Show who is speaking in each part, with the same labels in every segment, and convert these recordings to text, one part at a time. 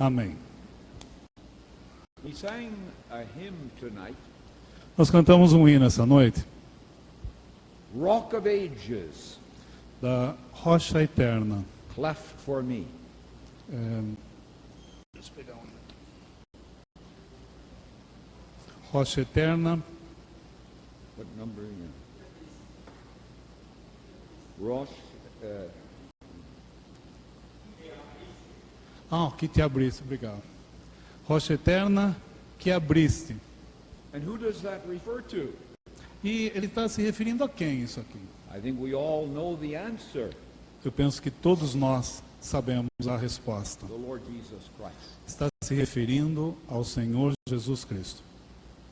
Speaker 1: Amém.
Speaker 2: We sang a hymn tonight,
Speaker 1: Nós cantamos um hino essa noite,
Speaker 2: Rock of Ages,
Speaker 1: da Rocha Eterna.
Speaker 2: cleft for me.
Speaker 1: Deixa eu pegar um. Rocha Eterna,
Speaker 2: What number? Rosh,
Speaker 1: que te abriste, obrigado. Rocha Eterna, que abriste.
Speaker 2: and who does that refer to?
Speaker 1: E ele está se referindo a quem isso aqui?
Speaker 2: I think we all know the answer,
Speaker 1: Eu penso que todos nós sabemos a resposta.
Speaker 2: the Lord Jesus Christ.
Speaker 1: Está se referindo ao Senhor Jesus Cristo.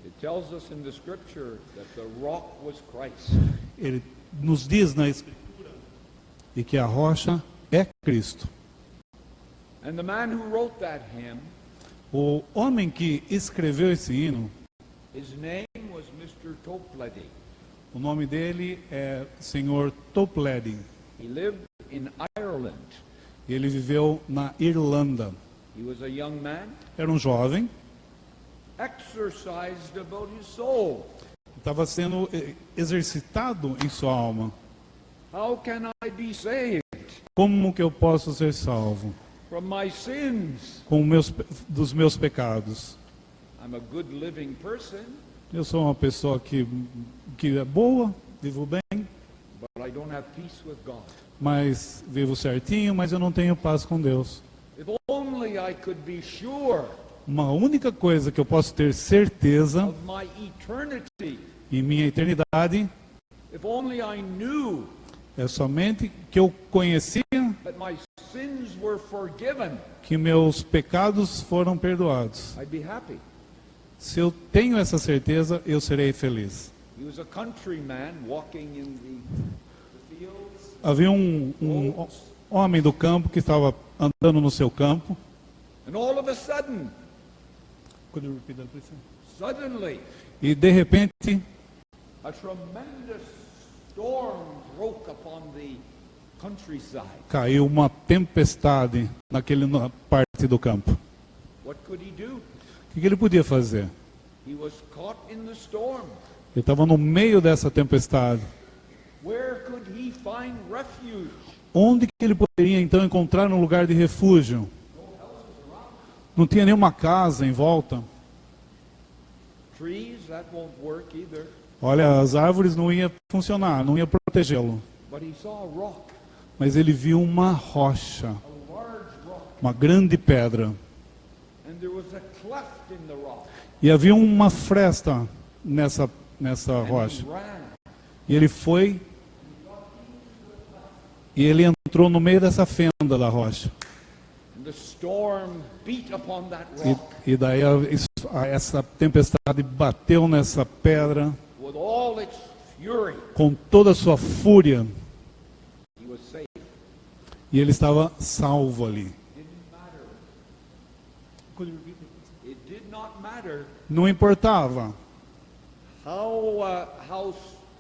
Speaker 2: It tells us in the scripture that the rock was Christ.
Speaker 1: Ele nos diz na Escritura e que a rocha é Cristo.
Speaker 2: And the man who wrote that hymn,
Speaker 1: O homem que escreveu esse hino,
Speaker 2: his name was Mr. Toplady.
Speaker 1: o nome dele é Sr. Toplady.
Speaker 2: He lived in Ireland.
Speaker 1: Ele viveu na Irlanda.
Speaker 2: He was a young man,
Speaker 1: Era um jovem,
Speaker 2: exercised about his soul.
Speaker 1: estava sendo exercitado em sua alma.
Speaker 2: How can I be saved
Speaker 1: Como que eu posso ser salvo
Speaker 2: from my sins?
Speaker 1: dos meus pecados?
Speaker 2: I'm a good living person,
Speaker 1: Eu sou uma pessoa que é boa, vivo bem,
Speaker 2: but I don't have peace with God.
Speaker 1: mas vivo certinho, mas eu não tenho paz com Deus.
Speaker 2: If only I could be sure
Speaker 1: Uma única coisa que eu posso ter certeza
Speaker 2: of my eternity,
Speaker 1: em minha eternidade
Speaker 2: if only I knew
Speaker 1: é somente que eu conhecia
Speaker 2: that my sins were forgiven,
Speaker 1: que meus pecados foram perdoados.
Speaker 2: I'd be happy.
Speaker 1: Se eu tenho essa certeza, eu serei feliz.
Speaker 2: He was a countryman walking in the fields.
Speaker 1: Havia um homem do campo que estava andando no seu campo.
Speaker 2: And all of a sudden, suddenly,
Speaker 1: E de repente,
Speaker 2: a tremendous storm broke upon the countryside.
Speaker 1: caiu uma tempestade na parte do campo.
Speaker 2: What could he do?
Speaker 1: O que ele podia fazer?
Speaker 2: He was caught in the storm.
Speaker 1: Ele estava no meio dessa tempestade.
Speaker 2: Where could he find refuge?
Speaker 1: Onde que ele poderia então encontrar um lugar de refúgio? Não tinha nenhuma casa em volta.
Speaker 2: Trees, that won't work either.
Speaker 1: Olha, as árvores não iam funcionar, não iam protegê-lo.
Speaker 2: But he saw a rock,
Speaker 1: Mas ele viu uma rocha,
Speaker 2: a large rock,
Speaker 1: uma grande pedra.
Speaker 2: and there was a cleft in the rock.
Speaker 1: E havia uma fresta nessa
Speaker 2: And
Speaker 1: rocha.
Speaker 2: he ran.
Speaker 1: E ele foi e ele entrou no meio dessa fenda da rocha.
Speaker 2: And the storm beat upon that
Speaker 1: E,
Speaker 2: rock
Speaker 1: e daí essa tempestade bateu nessa pedra
Speaker 2: with all its fury.
Speaker 1: com toda a sua fúria.
Speaker 2: He was safe.
Speaker 1: E ele estava salvo ali.
Speaker 2: Didn't matter. It did not matter
Speaker 1: Não importava
Speaker 2: how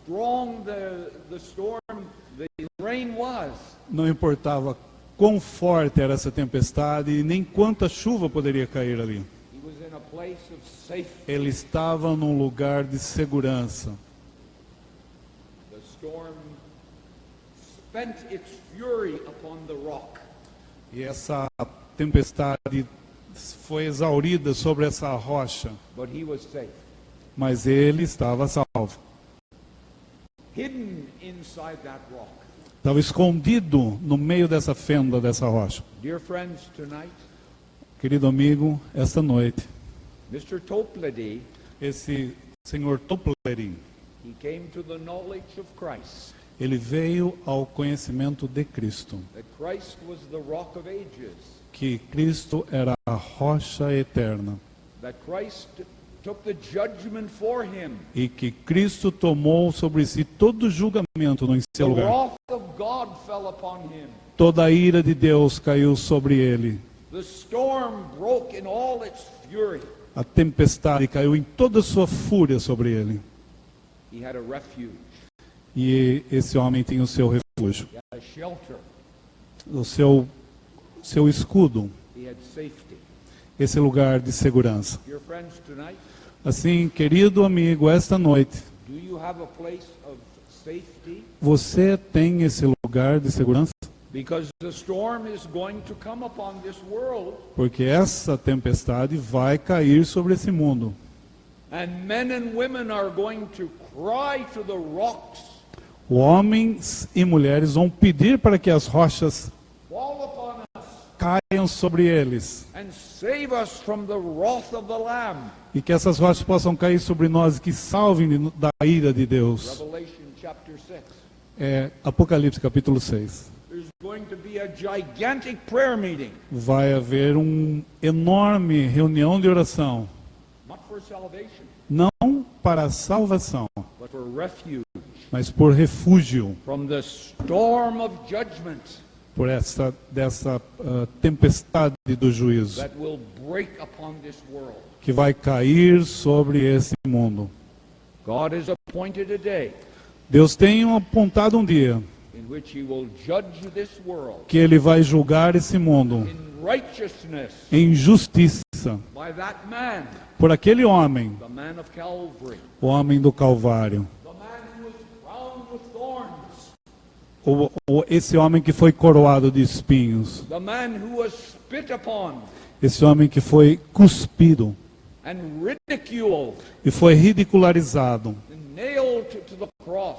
Speaker 2: strong the storm, the rain was.
Speaker 1: Não importava quão forte era essa tempestade e nem quanta chuva poderia cair ali.
Speaker 2: He was in a place of safety.
Speaker 1: Ele estava num lugar de segurança.
Speaker 2: The storm spent its fury upon the rock.
Speaker 1: E essa tempestade foi exaurida sobre essa rocha,
Speaker 2: But he was safe.
Speaker 1: mas ele estava salvo.
Speaker 2: Hidden inside that rock.
Speaker 1: Estava escondido no meio dessa fenda dessa rocha.
Speaker 2: Dear friends, tonight,
Speaker 1: Querido amigo, esta noite,
Speaker 2: Mr. Toplady,
Speaker 1: esse senhor Toplady,
Speaker 2: he came to the knowledge of Christ.
Speaker 1: ele veio ao conhecimento de Cristo,
Speaker 2: That Christ was the rock of ages.
Speaker 1: que Cristo era a rocha eterna
Speaker 2: That Christ took the judgment for him.
Speaker 1: e que Cristo tomou sobre si todo o julgamento no
Speaker 2: The
Speaker 1: seu lugar.
Speaker 2: wrath of God fell upon him.
Speaker 1: Toda a ira de Deus caiu sobre ele.
Speaker 2: The storm broke in all its fury.
Speaker 1: A tempestade caiu em toda a sua fúria sobre ele.
Speaker 2: He had a refuge,
Speaker 1: E esse homem tinha o seu refúgio,
Speaker 2: he had a shelter,
Speaker 1: o seu escudo.
Speaker 2: he had safety.
Speaker 1: esse lugar de segurança.
Speaker 2: Dear friends, tonight,
Speaker 1: Assim, querido amigo, esta noite,
Speaker 2: do you have a place of safety?
Speaker 1: você tem esse lugar de segurança?
Speaker 2: Because the storm is going to come upon this world,
Speaker 1: Porque essa tempestade vai cair sobre esse mundo.
Speaker 2: and men and women are going to cry to the rocks,
Speaker 1: Homens e mulheres vão pedir para que as rochas
Speaker 2: fall upon us,
Speaker 1: caiam sobre eles.
Speaker 2: and save us from the wrath of the Lamb.
Speaker 1: E que essas rochas possam cair sobre nós, que salvem da ira de Deus.
Speaker 2: Revelation chapter 6.
Speaker 1: Apocalipse capítulo 6.
Speaker 2: There's going to be a gigantic prayer meeting,
Speaker 1: Vai haver uma enorme reunião de oração.
Speaker 2: not for salvation,
Speaker 1: Não para a salvação,
Speaker 2: but for refuge
Speaker 1: mas por refúgio.
Speaker 2: from the storm of judgment
Speaker 1: Por dessa tempestade do juízo.
Speaker 2: that will break upon this world.
Speaker 1: Que vai cair sobre esse mundo.
Speaker 2: God has appointed a day
Speaker 1: Deus tem apontado um dia
Speaker 2: in which He will judge this world
Speaker 1: que Ele vai julgar esse mundo
Speaker 2: in righteousness
Speaker 1: em justiça
Speaker 2: by that man,
Speaker 1: por aquele homem,
Speaker 2: the man of Calvary,
Speaker 1: o homem do Calvário.
Speaker 2: the man who was crowned with thorns,
Speaker 1: Esse homem que foi coroado de espinhos.
Speaker 2: the man who was spit upon
Speaker 1: Esse homem que foi cuspido
Speaker 2: and ridiculed
Speaker 1: e foi ridicularizado
Speaker 2: and nailed to the cross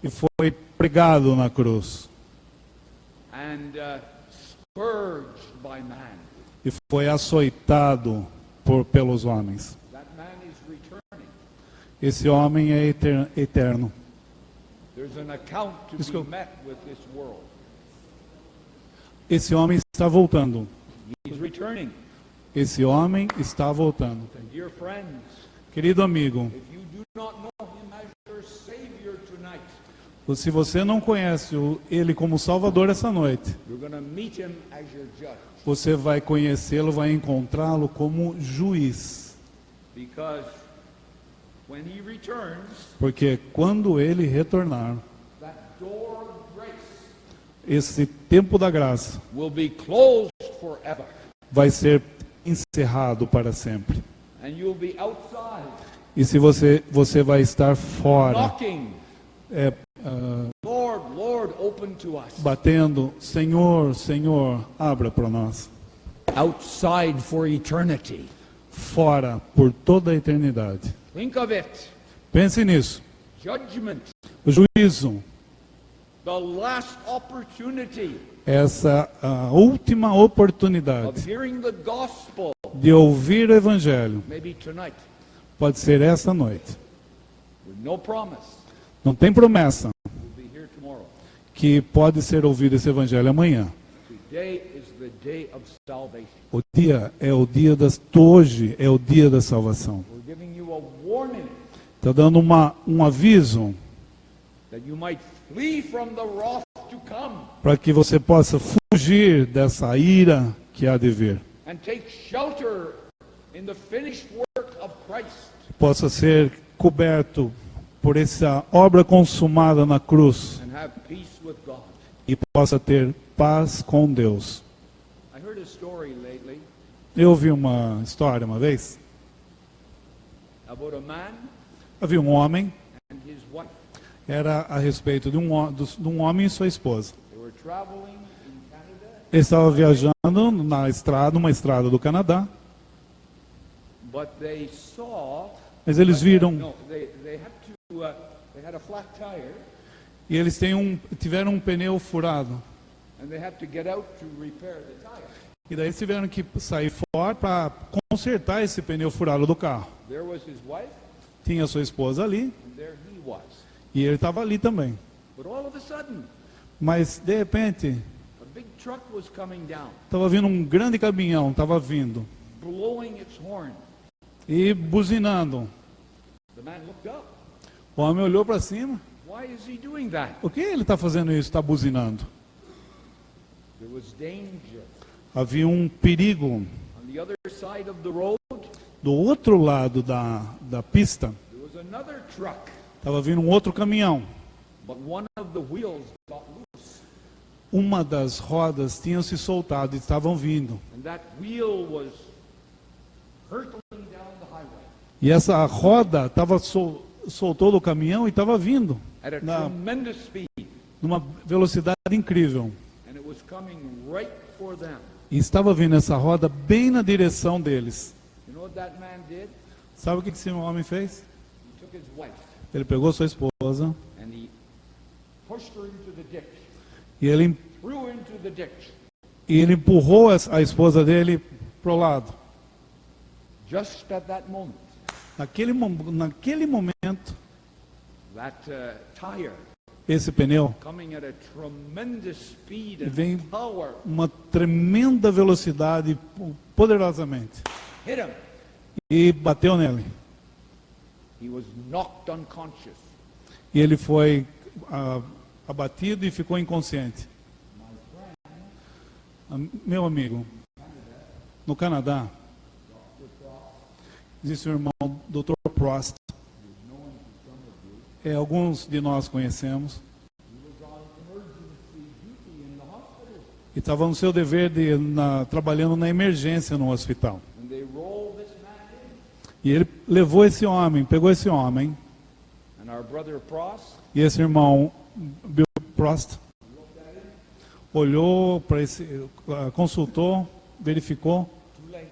Speaker 1: e foi pregado na cruz
Speaker 2: and scourged by man.
Speaker 1: e foi açoitado pelos homens.
Speaker 2: That man is returning.
Speaker 1: Esse homem é eterno.
Speaker 2: There's an account to
Speaker 1: Desculpa.
Speaker 2: be met with this world.
Speaker 1: Esse homem está voltando.
Speaker 2: He's returning.
Speaker 1: Esse homem está voltando.
Speaker 2: And dear friends,
Speaker 1: Querido amigo,
Speaker 2: if you do not know Him as your Savior tonight,
Speaker 1: se você não conhece Ele como Salvador essa noite,
Speaker 2: you're going to meet Him as your judge.
Speaker 1: você vai conhecê-lo, vai encontrá-lo como juiz.
Speaker 2: Because when He returns,
Speaker 1: Porque quando Ele retornar,
Speaker 2: that door of grace
Speaker 1: esse tempo da graça
Speaker 2: will be closed forever.
Speaker 1: vai ser encerrado para sempre.
Speaker 2: And you'll be outside,
Speaker 1: E se você vai estar fora,
Speaker 2: knocking,
Speaker 1: é,
Speaker 2: Lord, Lord, open to us.
Speaker 1: batendo, Senhor, Senhor, abra para nós.
Speaker 2: Outside for eternity.
Speaker 1: Fora por toda a eternidade.
Speaker 2: Think of it.
Speaker 1: Pense nisso.
Speaker 2: Judgment.
Speaker 1: O juízo,
Speaker 2: The last opportunity
Speaker 1: essa a última
Speaker 2: of
Speaker 1: oportunidade
Speaker 2: hearing the gospel.
Speaker 1: de ouvir o Evangelho,
Speaker 2: Maybe tonight.
Speaker 1: pode ser essa noite.
Speaker 2: With no promise.
Speaker 1: Não tem promessa
Speaker 2: We'll be here tomorrow.
Speaker 1: que pode ser ouvido esse Evangelho amanhã.
Speaker 2: Today is the day of salvation.
Speaker 1: O dia é o dia hoje é o dia da salvação.
Speaker 2: We're giving you a warning
Speaker 1: Está dando um aviso
Speaker 2: that you might flee from the wrath to come
Speaker 1: para que você possa fugir dessa ira que há de vir.
Speaker 2: and take shelter in the finished work of Christ.
Speaker 1: Possa ser coberto por essa obra consumada na cruz
Speaker 2: And have peace with God.
Speaker 1: e possa ter paz com Deus.
Speaker 2: I heard a story lately
Speaker 1: Eu ouvi uma história uma vez.
Speaker 2: about a man
Speaker 1: Havia um homem,
Speaker 2: and his wife.
Speaker 1: era a respeito de de um homem e sua esposa.
Speaker 2: They were traveling in Canada,
Speaker 1: Ele estava viajando numa estrada do Canadá,
Speaker 2: but they saw.
Speaker 1: mas eles viram
Speaker 2: No, they had to. They had a flat tire,
Speaker 1: e eles tiveram um pneu furado.
Speaker 2: and they had to get out to repair the tire.
Speaker 1: E daí eles tiveram que sair fora para consertar esse pneu furado do carro.
Speaker 2: There was his wife,
Speaker 1: Tinha sua esposa ali
Speaker 2: and there he was.
Speaker 1: e ele estava ali também.
Speaker 2: But all of a sudden,
Speaker 1: Mas de repente
Speaker 2: a big truck was coming down,
Speaker 1: estava vindo um grande caminhão, estava vindo
Speaker 2: blowing its horn.
Speaker 1: e buzinando.
Speaker 2: The man looked up.
Speaker 1: O homem olhou para cima.
Speaker 2: Why is he doing that?
Speaker 1: O que ele está fazendo isso? Está buzinando.
Speaker 2: There was danger.
Speaker 1: Havia um perigo
Speaker 2: On the other side of the road,
Speaker 1: do outro lado da pista.
Speaker 2: there was another truck,
Speaker 1: Estava vindo um outro caminhão.
Speaker 2: but one of the wheels got loose,
Speaker 1: Uma das rodas tinha se soltado e estavam vindo.
Speaker 2: and that wheel was hurtling down the highway
Speaker 1: E essa roda soltou do caminhão e estava vindo
Speaker 2: at a tremendous speed,
Speaker 1: numa velocidade incrível.
Speaker 2: and it was coming right for them.
Speaker 1: E estava vindo essa roda bem na direção deles.
Speaker 2: You know what that man did?
Speaker 1: Sabe o que esse homem fez?
Speaker 2: He took his wife
Speaker 1: Ele pegou sua esposa
Speaker 2: and he pushed her into the ditch,
Speaker 1: e ele
Speaker 2: threw her into the ditch.
Speaker 1: empurrou a esposa dele pro lado.
Speaker 2: Just at that moment,
Speaker 1: Naquele momento,
Speaker 2: that tire
Speaker 1: esse pneu
Speaker 2: coming at a tremendous speed
Speaker 1: vem
Speaker 2: and power
Speaker 1: uma tremenda velocidade, poderosamente,
Speaker 2: hit him.
Speaker 1: e bateu nele.
Speaker 2: He was knocked unconscious.
Speaker 1: E ele foi abatido e ficou inconsciente. Meu amigo, no Canadá, existe um irmão, Dr. Prost. Alguns de nós conhecemos. E estava no seu dever trabalhando na emergência no hospital.
Speaker 2: And they rolled this man in.
Speaker 1: E ele levou esse homem, pegou esse homem,
Speaker 2: And our brother Prost
Speaker 1: e esse irmão, Bill Prost, olhou para consultou, verificou,
Speaker 2: too late.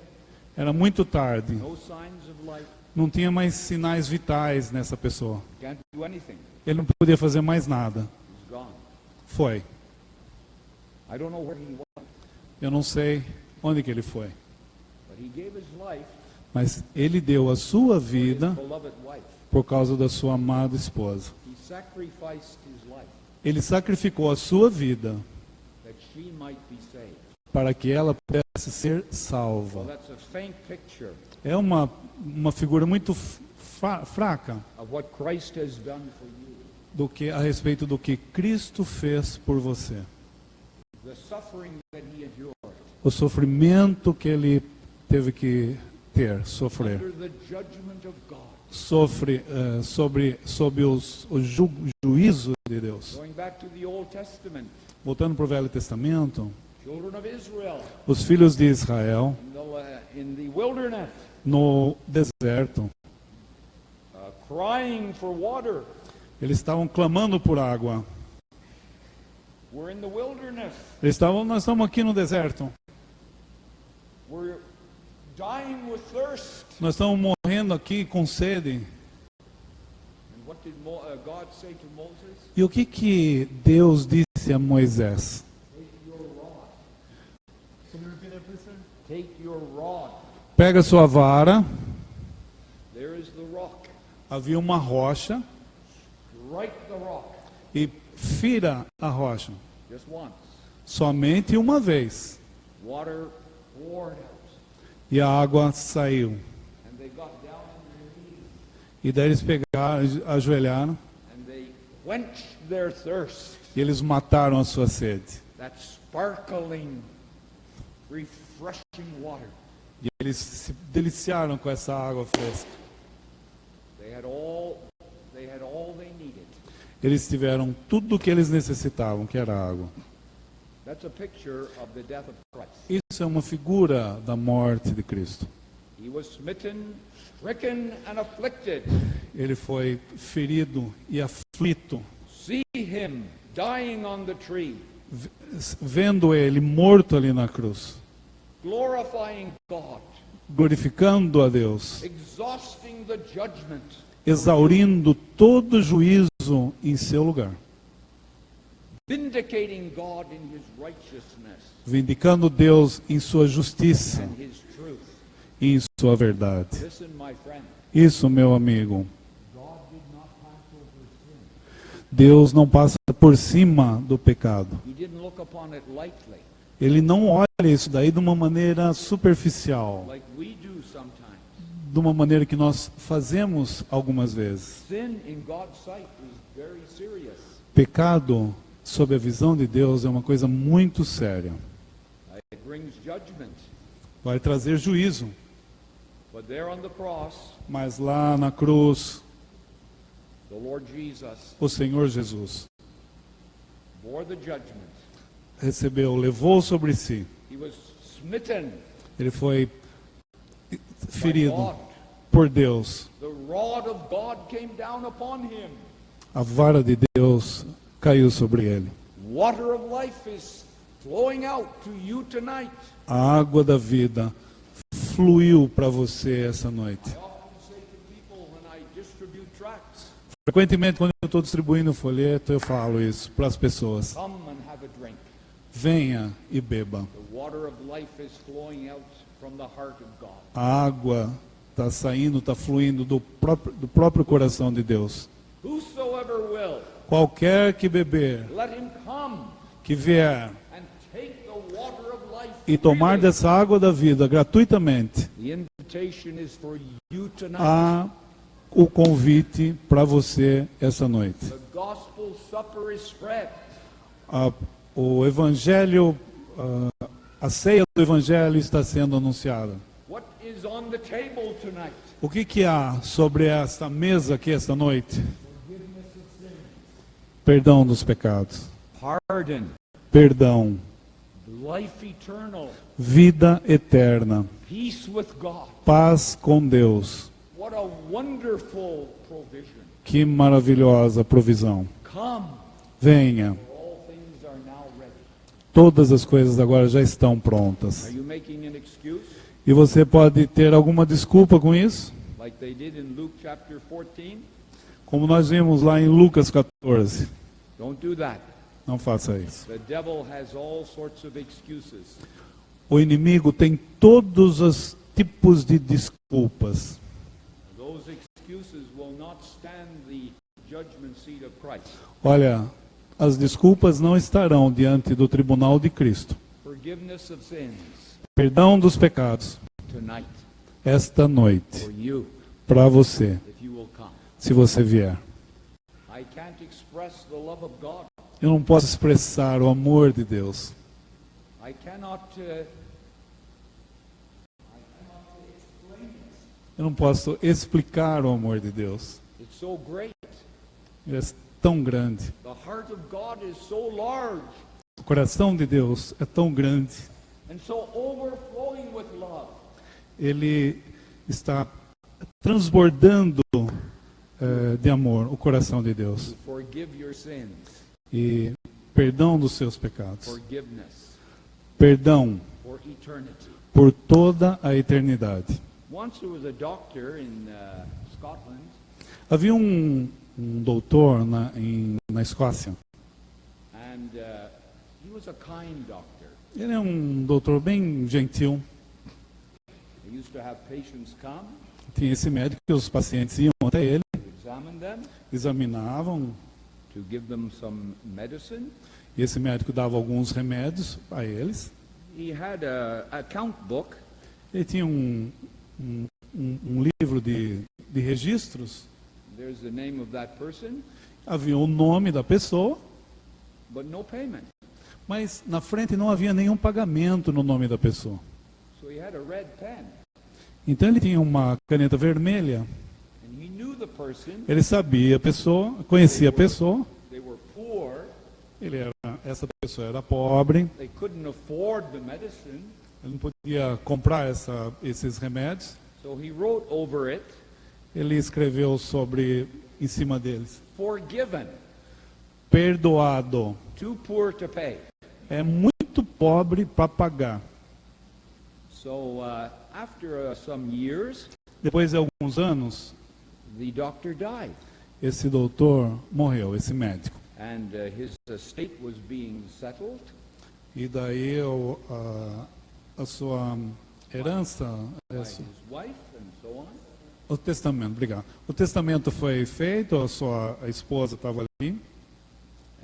Speaker 1: era muito tarde,
Speaker 2: No signs of life.
Speaker 1: não tinha mais sinais vitais nessa pessoa.
Speaker 2: Can't do anything.
Speaker 1: Ele não podia fazer mais nada.
Speaker 2: He's gone.
Speaker 1: Foi.
Speaker 2: I don't know where he was,
Speaker 1: Eu não sei onde que ele foi,
Speaker 2: but he gave his life
Speaker 1: mas ele deu a sua
Speaker 2: for his
Speaker 1: vida
Speaker 2: beloved wife.
Speaker 1: por causa da sua amada esposa.
Speaker 2: He sacrificed his life
Speaker 1: Ele sacrificou a sua vida
Speaker 2: that she might be saved.
Speaker 1: para que ela pudesse ser
Speaker 2: Well,
Speaker 1: salva.
Speaker 2: that's a faint picture
Speaker 1: É uma figura muito fraca
Speaker 2: of what Christ has done for you.
Speaker 1: a respeito do que Cristo fez por você.
Speaker 2: The suffering that he endured
Speaker 1: O sofrimento que ele teve que sofrer.
Speaker 2: under the judgment of God.
Speaker 1: Sob o juízo de Deus.
Speaker 2: Going back to the Old Testament,
Speaker 1: Voltando para o Velho Testamento,
Speaker 2: children of Israel
Speaker 1: os filhos de Israel
Speaker 2: in the wilderness,
Speaker 1: no deserto,
Speaker 2: crying for water.
Speaker 1: eles estavam clamando por água.
Speaker 2: We're in the wilderness.
Speaker 1: Nós estamos aqui no deserto.
Speaker 2: We're dying with thirst.
Speaker 1: Nós estamos morrendo aqui com sede.
Speaker 2: And what did God say to Moses?
Speaker 1: E o que Deus disse a Moisés?
Speaker 2: Take your rod.
Speaker 1: Pega sua vara.
Speaker 2: There is the rock.
Speaker 1: Havia uma rocha
Speaker 2: Strike the rock.
Speaker 1: e fira a rocha.
Speaker 2: Just once.
Speaker 1: Somente uma vez.
Speaker 2: Water poured out.
Speaker 1: E a água saiu.
Speaker 2: And they got down on their knees.
Speaker 1: E daí eles pegaram, ajoelharam
Speaker 2: And they quenched their thirst.
Speaker 1: e eles mataram a sua sede.
Speaker 2: That sparkling, refreshing water.
Speaker 1: E eles se deliciaram com essa água fresca.
Speaker 2: They had all they needed.
Speaker 1: Eles tiveram tudo o que eles necessitavam, que era água.
Speaker 2: That's a picture of the death of Christ.
Speaker 1: Isso é uma figura da morte de Cristo.
Speaker 2: He was smitten, stricken, and afflicted.
Speaker 1: Ele foi ferido e aflito,
Speaker 2: See him dying on the tree,
Speaker 1: vendo ele morto ali na cruz,
Speaker 2: glorifying God,
Speaker 1: glorificando a Deus,
Speaker 2: exhausting the judgment,
Speaker 1: exaurindo todo juízo em seu lugar,
Speaker 2: vindicating God in his righteousness
Speaker 1: vindicando Deus em sua justiça
Speaker 2: and his truth.
Speaker 1: e em sua verdade.
Speaker 2: Listen, my friend,
Speaker 1: Isso, meu amigo,
Speaker 2: God did not pass over sin.
Speaker 1: Deus não passa por cima do pecado.
Speaker 2: He didn't look upon it lightly,
Speaker 1: Ele não olha isso daí de uma maneira superficial,
Speaker 2: like we do sometimes.
Speaker 1: de uma maneira que nós fazemos algumas vezes.
Speaker 2: Sin in God's sight is very serious.
Speaker 1: Pecado, sob a visão de Deus, é uma coisa muito séria.
Speaker 2: It brings judgment.
Speaker 1: Vai trazer juízo.
Speaker 2: But there on the cross,
Speaker 1: Mas lá na cruz,
Speaker 2: the Lord Jesus
Speaker 1: o Senhor Jesus
Speaker 2: bore the judgment.
Speaker 1: levou sobre si.
Speaker 2: He was smitten.
Speaker 1: Ele foi ferido
Speaker 2: God.
Speaker 1: por Deus.
Speaker 2: The rod of God came down upon him.
Speaker 1: A vara de Deus caiu sobre ele.
Speaker 2: Water of life is flowing out to you tonight.
Speaker 1: A água da vida fluiu para você essa noite.
Speaker 2: I often say to people when I distribute tracts,
Speaker 1: Frequentemente, quando eu estou distribuindo folheto, eu falo isso para as pessoas.
Speaker 2: come and have a drink.
Speaker 1: Venha e beba.
Speaker 2: The water of life is flowing out from the heart of God.
Speaker 1: A água está saindo, está fluindo do próprio coração de Deus.
Speaker 2: Whosoever will,
Speaker 1: Qualquer que beber,
Speaker 2: let him come
Speaker 1: que vier
Speaker 2: and take the water of life.
Speaker 1: e tomar
Speaker 2: freely.
Speaker 1: dessa água da vida gratuitamente,
Speaker 2: The invitation is for you tonight.
Speaker 1: há o convite para você essa noite.
Speaker 2: The gospel supper is spread.
Speaker 1: O evangelho, a ceia do evangelho está sendo anunciada.
Speaker 2: What is on the table tonight?
Speaker 1: O que há sobre esta mesa aqui esta noite? Perdão dos pecados,
Speaker 2: Pardon,
Speaker 1: perdão,
Speaker 2: life eternal,
Speaker 1: vida eterna,
Speaker 2: peace with God.
Speaker 1: paz com Deus.
Speaker 2: What a wonderful provision.
Speaker 1: Que maravilhosa provisão.
Speaker 2: Come,
Speaker 1: Venha,
Speaker 2: all things are now ready.
Speaker 1: todas as coisas agora já estão prontas.
Speaker 2: Are you making an excuse
Speaker 1: E você pode ter alguma desculpa com isso?
Speaker 2: like they did in Luke chapter 14?
Speaker 1: Como nós vimos lá em Lucas 14.
Speaker 2: Don't do that.
Speaker 1: Não faça isso.
Speaker 2: The devil has all sorts of excuses.
Speaker 1: O inimigo tem todos os tipos de desculpas.
Speaker 2: Those excuses will not stand the judgment seat of Christ.
Speaker 1: Olha, as desculpas não estarão diante do tribunal de Cristo.
Speaker 2: Forgiveness of sins
Speaker 1: Perdão dos pecados,
Speaker 2: tonight
Speaker 1: esta noite,
Speaker 2: for you
Speaker 1: para você,
Speaker 2: if you will come.
Speaker 1: se você vier.
Speaker 2: I can't express the love of God.
Speaker 1: Eu não posso expressar o amor de Deus.
Speaker 2: I cannot
Speaker 1: Eu não posso explicar o amor de Deus.
Speaker 2: it's so great.
Speaker 1: Ele é tão grande.
Speaker 2: The heart of God is so large
Speaker 1: O coração de Deus é tão grande.
Speaker 2: and so overflowing with love.
Speaker 1: Ele está transbordando de amor o coração de Deus.
Speaker 2: To forgive your sins.
Speaker 1: E perdão dos seus pecados.
Speaker 2: Forgiveness
Speaker 1: Perdão
Speaker 2: for eternity.
Speaker 1: por toda a eternidade.
Speaker 2: Once there was a doctor in Scotland,
Speaker 1: Havia um doutor na Escócia.
Speaker 2: and he was a kind doctor.
Speaker 1: Ele é um doutor bem gentil.
Speaker 2: He used to have patients come,
Speaker 1: Tinha esse médico que os pacientes iam até ele,
Speaker 2: examine them,
Speaker 1: examinavam,
Speaker 2: to give them some medicine.
Speaker 1: e esse médico dava alguns remédios a eles.
Speaker 2: He had a account book,
Speaker 1: Ele tinha um livro de registros.
Speaker 2: there's the name of that person,
Speaker 1: Havia o nome da pessoa,
Speaker 2: but no payment.
Speaker 1: mas na frente não havia nenhum pagamento no nome da pessoa.
Speaker 2: So he had a red pen,
Speaker 1: Então ele tinha uma caneta vermelha.
Speaker 2: and he knew the person.
Speaker 1: Ele sabia a pessoa, conhecia a pessoa.
Speaker 2: They were poor,
Speaker 1: Essa pessoa era pobre.
Speaker 2: they couldn't afford the medicine,
Speaker 1: Ele não podia comprar esses remédios.
Speaker 2: so he wrote over it,
Speaker 1: Ele escreveu em cima deles:
Speaker 2: forgiven,
Speaker 1: perdoado.
Speaker 2: too poor to pay.
Speaker 1: É muito pobre para pagar.
Speaker 2: So after some years,
Speaker 1: Depois de alguns anos,
Speaker 2: the doctor died,
Speaker 1: esse doutor morreu, esse médico.
Speaker 2: and his estate was being settled.
Speaker 1: E daí a sua herança,
Speaker 2: By his wife and so on.
Speaker 1: o testamento, obrigado. O testamento foi feito, a esposa estava ali.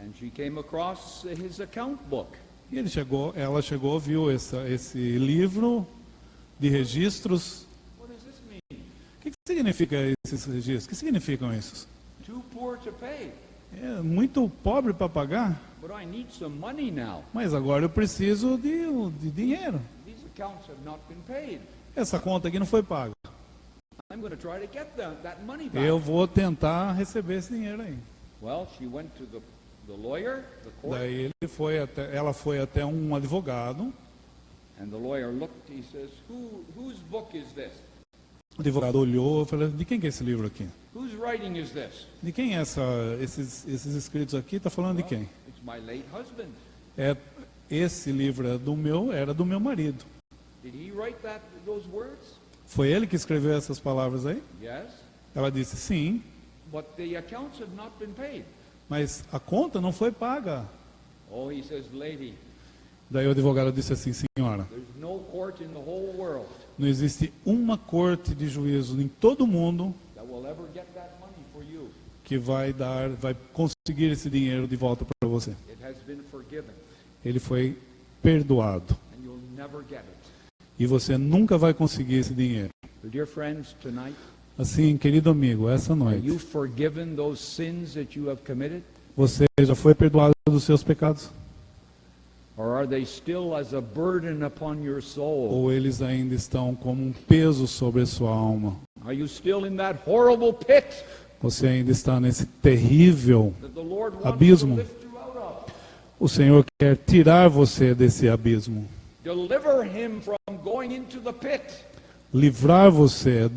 Speaker 2: And she came across his account book.
Speaker 1: E ela chegou, viu esse livro de registros.
Speaker 2: What does this mean?
Speaker 1: O que significa esses registros? O que significam esses?
Speaker 2: Too poor to pay.
Speaker 1: É muito pobre para pagar,
Speaker 2: But I need some money now.
Speaker 1: mas agora eu preciso de dinheiro.
Speaker 2: These accounts have not been paid.
Speaker 1: Essa conta aqui não foi paga.
Speaker 2: I'm going to try to get that money back.
Speaker 1: Eu vou tentar receber esse dinheiro aí.
Speaker 2: Well, she went to the lawyer, the court,
Speaker 1: Daí ela foi até um advogado.
Speaker 2: and the lawyer looked. He says, "Whose book is this?"
Speaker 1: O advogado olhou e falou, de quem que é esse livro aqui?
Speaker 2: Whose writing is this?
Speaker 1: De quem é esses escritos aqui? Está falando de quem?
Speaker 2: It's my late husband.
Speaker 1: Esse livro era do meu marido.
Speaker 2: Did he write those words?
Speaker 1: Foi ele que escreveu essas palavras aí?
Speaker 2: Yes.
Speaker 1: Ela disse, sim,
Speaker 2: But the accounts have not been paid.
Speaker 1: mas a conta não foi paga.
Speaker 2: Oh, he says, lady,
Speaker 1: Daí o advogado disse assim, senhora,
Speaker 2: there's no court in the whole world
Speaker 1: não existe uma corte de juízo em todo o mundo
Speaker 2: that will ever get that money for you.
Speaker 1: que vai conseguir esse dinheiro de volta para você.
Speaker 2: It has been forgiven,
Speaker 1: Ele foi perdoado.
Speaker 2: and you'll never get it.
Speaker 1: E você nunca vai conseguir esse dinheiro.
Speaker 2: So dear friends, tonight,
Speaker 1: Assim, querido amigo, essa
Speaker 2: are
Speaker 1: noite,
Speaker 2: you forgiven those sins that you have committed?
Speaker 1: você já foi perdoado dos seus pecados?
Speaker 2: Or are they still as a burden upon your soul?
Speaker 1: Ou eles ainda estão como um peso sobre a sua alma?
Speaker 2: Are you still in that horrible pit
Speaker 1: Você ainda está nesse terrível
Speaker 2: that the Lord wants
Speaker 1: abismo?
Speaker 2: to lift you out of?
Speaker 1: O Senhor quer tirar você desse abismo,
Speaker 2: Deliver him from going into the pit.
Speaker 1: livrar você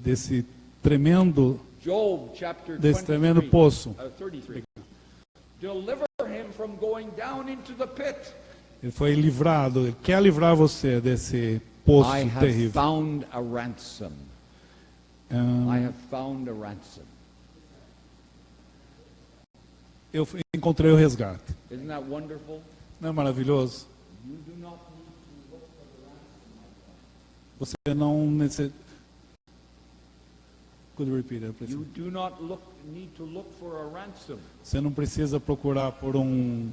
Speaker 1: desse tremendo
Speaker 2: Job chapter
Speaker 1: desse tremendo
Speaker 2: 23,
Speaker 1: poço.
Speaker 2: 33. Deliver him from going down into the pit.
Speaker 1: Ele foi livrado, ele quer livrar você desse poço
Speaker 2: I have
Speaker 1: terrível.
Speaker 2: found a ransom. I have found a ransom.
Speaker 1: Eu encontrei o resgate.
Speaker 2: Isn't that wonderful?
Speaker 1: Não é maravilhoso?
Speaker 2: You do not need to look for the ransom.
Speaker 1: Você não necessita. Could you repeat it, please?
Speaker 2: You do not need to look for a ransom
Speaker 1: Você não precisa procurar por um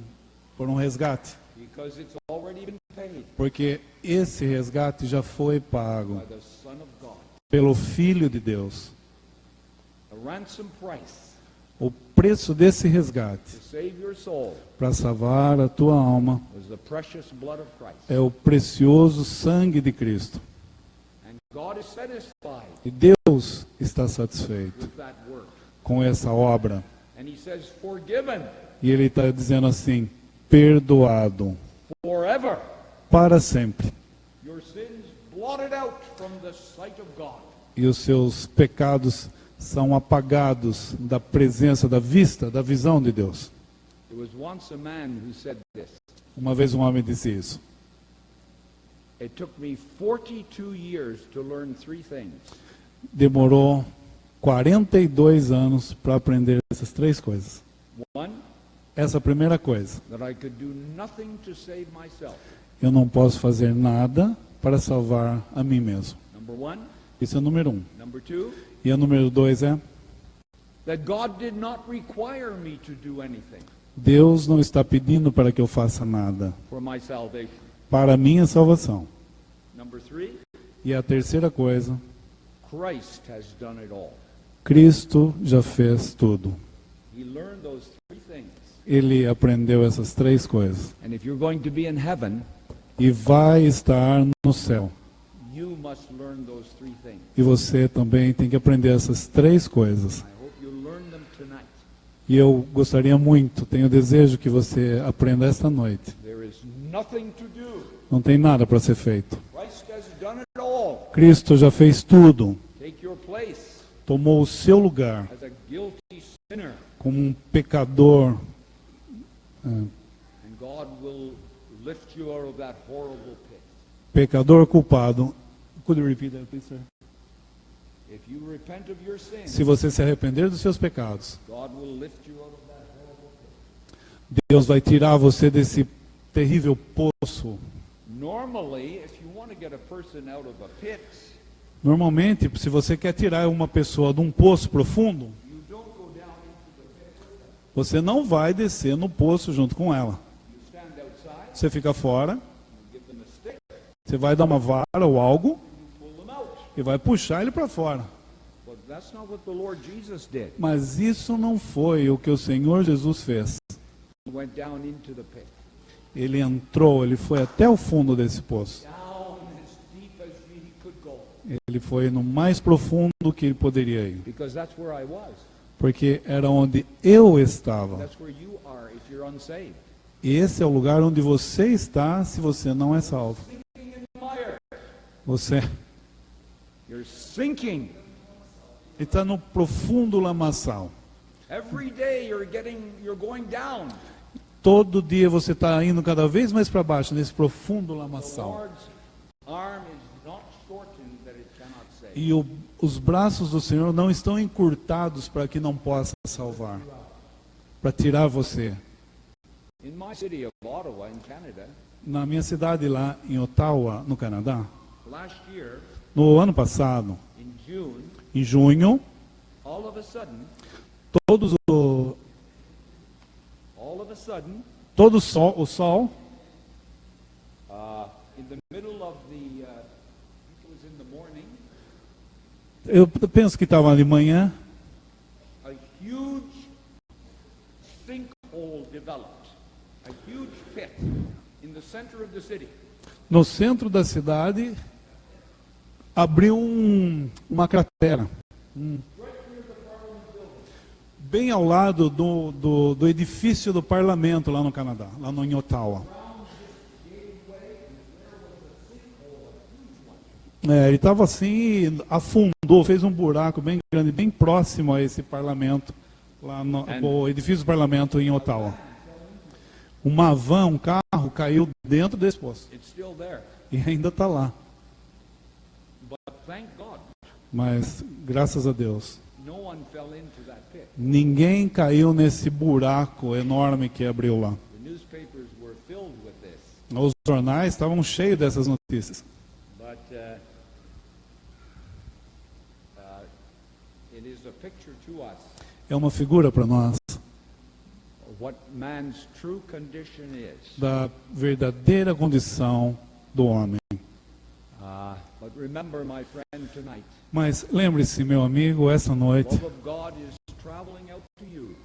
Speaker 1: resgate,
Speaker 2: because it's already been paid
Speaker 1: porque esse resgate já foi pago
Speaker 2: by the Son of God.
Speaker 1: pelo Filho de Deus.
Speaker 2: The ransom price
Speaker 1: O preço desse resgate
Speaker 2: to save your soul
Speaker 1: para salvar a tua alma
Speaker 2: was the precious blood of Christ.
Speaker 1: é o precioso sangue de Cristo.
Speaker 2: And God is satisfied
Speaker 1: E Deus está satisfeito
Speaker 2: with that work.
Speaker 1: com essa obra.
Speaker 2: And he says, forgiven
Speaker 1: E Ele está dizendo assim, perdoado
Speaker 2: forever.
Speaker 1: para sempre.
Speaker 2: Your sins blotted out from the sight of God.
Speaker 1: E os seus pecados são apagados da presença, da vista, da visão de Deus.
Speaker 2: There was once a man who said this.
Speaker 1: Uma vez um homem disse isso.
Speaker 2: It took me 42 years to learn three things.
Speaker 1: Demorou 42 anos para aprender essas três coisas.
Speaker 2: One,
Speaker 1: Essa primeira coisa,
Speaker 2: that I could do nothing to save myself.
Speaker 1: eu não posso fazer nada para salvar a mim mesmo.
Speaker 2: Number one.
Speaker 1: Isso é o número 1.
Speaker 2: Number two,
Speaker 1: E o número 2 é,
Speaker 2: that God did not require me to do anything
Speaker 1: Deus não está pedindo para que eu faça nada
Speaker 2: for my salvation.
Speaker 1: para a minha salvação.
Speaker 2: Number three,
Speaker 1: E a terceira coisa,
Speaker 2: Christ has done it all.
Speaker 1: Cristo já fez tudo.
Speaker 2: He learned those three things.
Speaker 1: Ele aprendeu essas três coisas.
Speaker 2: And if you're going to be in heaven,
Speaker 1: E vai estar no céu.
Speaker 2: you must learn those three things.
Speaker 1: E você também tem que aprender essas três coisas.
Speaker 2: I hope you learn them tonight.
Speaker 1: E eu gostaria muito, tenho desejo que você aprenda esta noite.
Speaker 2: There is nothing to do.
Speaker 1: Não tem nada para ser feito.
Speaker 2: Christ has done it all.
Speaker 1: Cristo já fez tudo.
Speaker 2: Take your place
Speaker 1: Tomou o seu lugar
Speaker 2: as a guilty sinner,
Speaker 1: como um pecador.
Speaker 2: and God will lift you out of that horrible pit.
Speaker 1: Pecador culpado. Could you repeat that, please, sir?
Speaker 2: If you repent of your sins,
Speaker 1: Se você se arrepender dos seus pecados,
Speaker 2: God will lift you out of that horrible pit.
Speaker 1: Deus vai tirar você desse terrível poço.
Speaker 2: Normally, if you want to get a person out of a pit,
Speaker 1: Normalmente, se você quer tirar uma pessoa de um poço profundo,
Speaker 2: you don't go down into the pit.
Speaker 1: você não vai descer no poço junto com ela.
Speaker 2: You stand outside,
Speaker 1: Você fica fora,
Speaker 2: you give them a stick,
Speaker 1: você vai dar uma vara ou algo
Speaker 2: you pull them out.
Speaker 1: e vai puxar ele para fora.
Speaker 2: But that's not what the Lord Jesus did.
Speaker 1: Mas isso não foi o que o Senhor Jesus fez.
Speaker 2: He went down into the pit.
Speaker 1: Ele entrou, ele foi até o fundo desse poço.
Speaker 2: Down as deep as he could go.
Speaker 1: Ele foi no mais profundo que ele poderia ir.
Speaker 2: Because that's where I was.
Speaker 1: Porque era onde eu estava.
Speaker 2: That's where you are if you're unsaved.
Speaker 1: Esse é o lugar onde você está se você não é salvo.
Speaker 2: Sinking in the mire.
Speaker 1: Você
Speaker 2: You're sinking.
Speaker 1: Ele está no profundo lamaçal.
Speaker 2: Every day you're going down.
Speaker 1: Todo dia você está indo cada vez mais para baixo, nesse profundo
Speaker 2: The
Speaker 1: lamaçal.
Speaker 2: Lord's arm is not shortened that it cannot save.
Speaker 1: E os braços do Senhor não estão encurtados para que não possa salvar, para tirar você.
Speaker 2: In my city of Ottawa, in Canada,
Speaker 1: Na minha cidade lá em Ottawa, no Canadá,
Speaker 2: last year,
Speaker 1: no ano passado,
Speaker 2: in June,
Speaker 1: em junho,
Speaker 2: all of a sudden,
Speaker 1: todo o sol
Speaker 2: in the middle of the, I think it was in the morning,
Speaker 1: eu penso que estava de manhã,
Speaker 2: a huge sinkhole developed, a huge pit in the center of the city.
Speaker 1: no centro da cidade, abriu uma cratera. Bem ao lado do edifício do parlamento lá no Canadá, lá em Ottawa. Ele estava assim, afundou, fez um buraco bem grande, bem próximo a esse parlamento, lá no edifício do parlamento em Ottawa. Uma van, um carro, caiu dentro desse poço.
Speaker 2: It's still there.
Speaker 1: E ainda está lá.
Speaker 2: But thank God,
Speaker 1: Mas, graças a Deus,
Speaker 2: no one fell into that pit.
Speaker 1: ninguém caiu nesse buraco enorme que abriu lá.
Speaker 2: The newspapers were filled with this.
Speaker 1: Os jornais estavam cheios dessas notícias.
Speaker 2: But it is a picture to us
Speaker 1: É uma figura para nós
Speaker 2: of what man's true condition is.
Speaker 1: da verdadeira condição do homem.
Speaker 2: But remember, my friend, tonight,
Speaker 1: Mas lembre-se, meu amigo, essa noite,
Speaker 2: love of God is traveling out to you.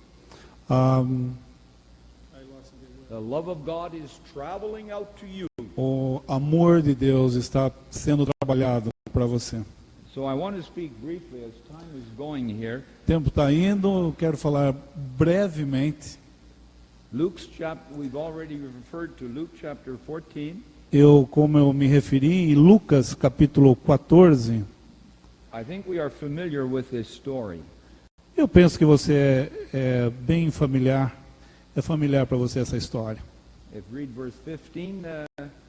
Speaker 2: The love of God is traveling out to you.
Speaker 1: o amor de Deus está sendo trabalhado para você.
Speaker 2: So I want to speak briefly as time is going here.
Speaker 1: O tempo está indo, eu quero falar brevemente.
Speaker 2: We've already referred to Luke chapter 14.
Speaker 1: Como eu me referi em Lucas capítulo 14,
Speaker 2: I think we are familiar with this story.
Speaker 1: eu penso que você é bem familiar, é familiar para você essa história.
Speaker 2: If read verse 15,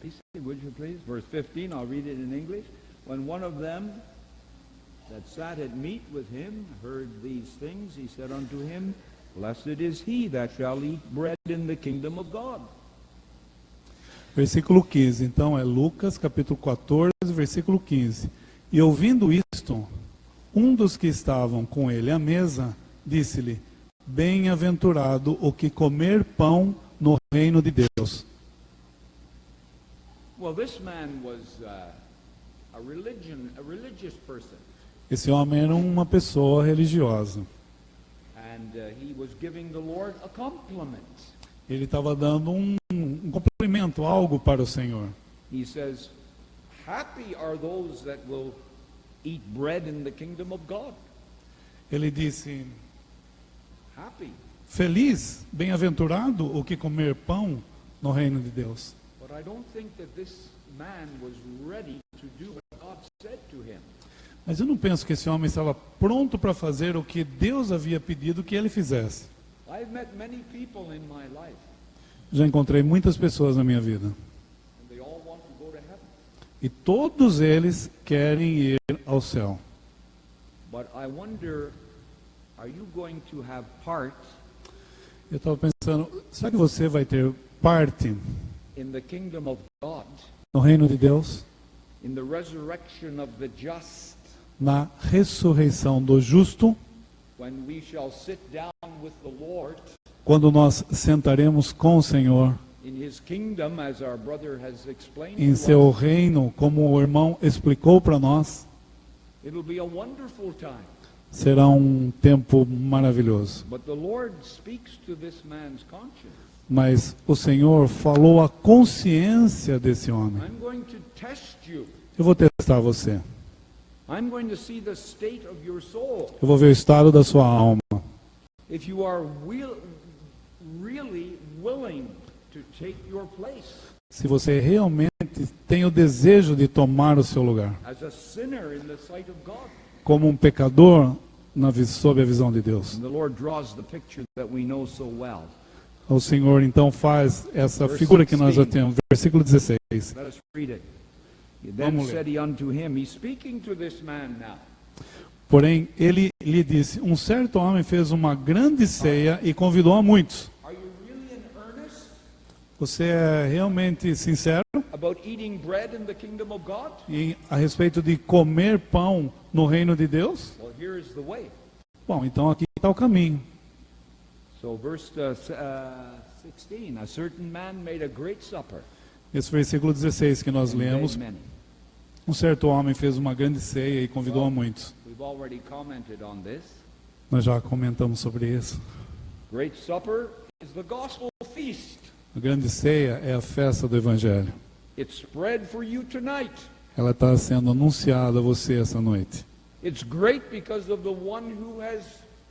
Speaker 2: PC, would you please? Verse 15, I'll read it in English. When one of them that sat at meat with him heard these things, he said unto him, Blessed is he that shall eat bread in the kingdom of God.
Speaker 1: Versículo 15, então é Lucas capítulo 14, versículo 15. E ouvindo isto, um dos que estavam com ele à mesa, disse-lhe, bem-aventurado o que comer pão no reino de Deus.
Speaker 2: Well, this man was a religious person.
Speaker 1: Esse homem era uma pessoa religiosa.
Speaker 2: And he was giving the Lord a compliment.
Speaker 1: Ele estava dando um cumprimento, algo para o Senhor.
Speaker 2: He says, Happy are those that will eat bread in the kingdom of God.
Speaker 1: Ele disse,
Speaker 2: Happy.
Speaker 1: feliz, bem-aventurado o que comer pão no reino de Deus.
Speaker 2: But I don't think that this man was ready to do what God said to him.
Speaker 1: Mas eu não penso que esse homem estava pronto para fazer o que Deus havia pedido que ele fizesse.
Speaker 2: I've met many people in my life,
Speaker 1: Já encontrei muitas pessoas na minha vida.
Speaker 2: and they all want to go to heaven.
Speaker 1: E todos eles querem ir ao céu.
Speaker 2: But I wonder, are you going to have part
Speaker 1: Eu estava pensando, será que você vai ter parte
Speaker 2: in the kingdom of God,
Speaker 1: no reino de Deus?
Speaker 2: in the resurrection of the just,
Speaker 1: Na ressurreição do justo,
Speaker 2: when we shall sit down with the Lord
Speaker 1: quando nós sentaremos com o Senhor
Speaker 2: in his kingdom, as our brother has explained
Speaker 1: em
Speaker 2: to
Speaker 1: seu
Speaker 2: us?
Speaker 1: reino, como o irmão explicou para nós,
Speaker 2: It'll be a wonderful time.
Speaker 1: será um tempo maravilhoso.
Speaker 2: But the Lord speaks to this man's conscience.
Speaker 1: Mas o Senhor falou à consciência desse homem.
Speaker 2: I'm going to test you.
Speaker 1: Eu vou testar você.
Speaker 2: I'm going to see the state of your soul.
Speaker 1: Eu vou ver o estado da sua alma.
Speaker 2: If you are really willing to take your place.
Speaker 1: se você realmente tem o desejo de tomar o seu lugar,
Speaker 2: as a sinner in the sight of God.
Speaker 1: como um pecador sob a visão de Deus.
Speaker 2: And the Lord draws the picture that we know so well.
Speaker 1: O Senhor então faz essa figura que nós já temos, versículo 16.
Speaker 2: Let us read it. Then
Speaker 1: Vamos ler.
Speaker 2: said he unto him, he's speaking to this man now.
Speaker 1: Porém, ele lhe disse, um certo homem fez uma grande ceia e convidou a muitos.
Speaker 2: Are you really in earnest
Speaker 1: Você é realmente sincero
Speaker 2: about eating bread in the kingdom of God?
Speaker 1: a respeito de comer pão no reino de Deus?
Speaker 2: Well, here is the way.
Speaker 1: Bom, então aqui está o caminho.
Speaker 2: So verse 16, a certain man made a great supper.
Speaker 1: Esse versículo 16 que nós
Speaker 2: and
Speaker 1: lemos,
Speaker 2: bade many.
Speaker 1: um certo homem fez uma grande ceia e convidou a muitos.
Speaker 2: We've already commented on this.
Speaker 1: Nós já comentamos sobre isso.
Speaker 2: Great supper is the gospel feast.
Speaker 1: A grande ceia é a festa do Evangelho.
Speaker 2: It's spread for you tonight.
Speaker 1: Ela está sendo anunciada a você essa noite.
Speaker 2: It's great because of the one who has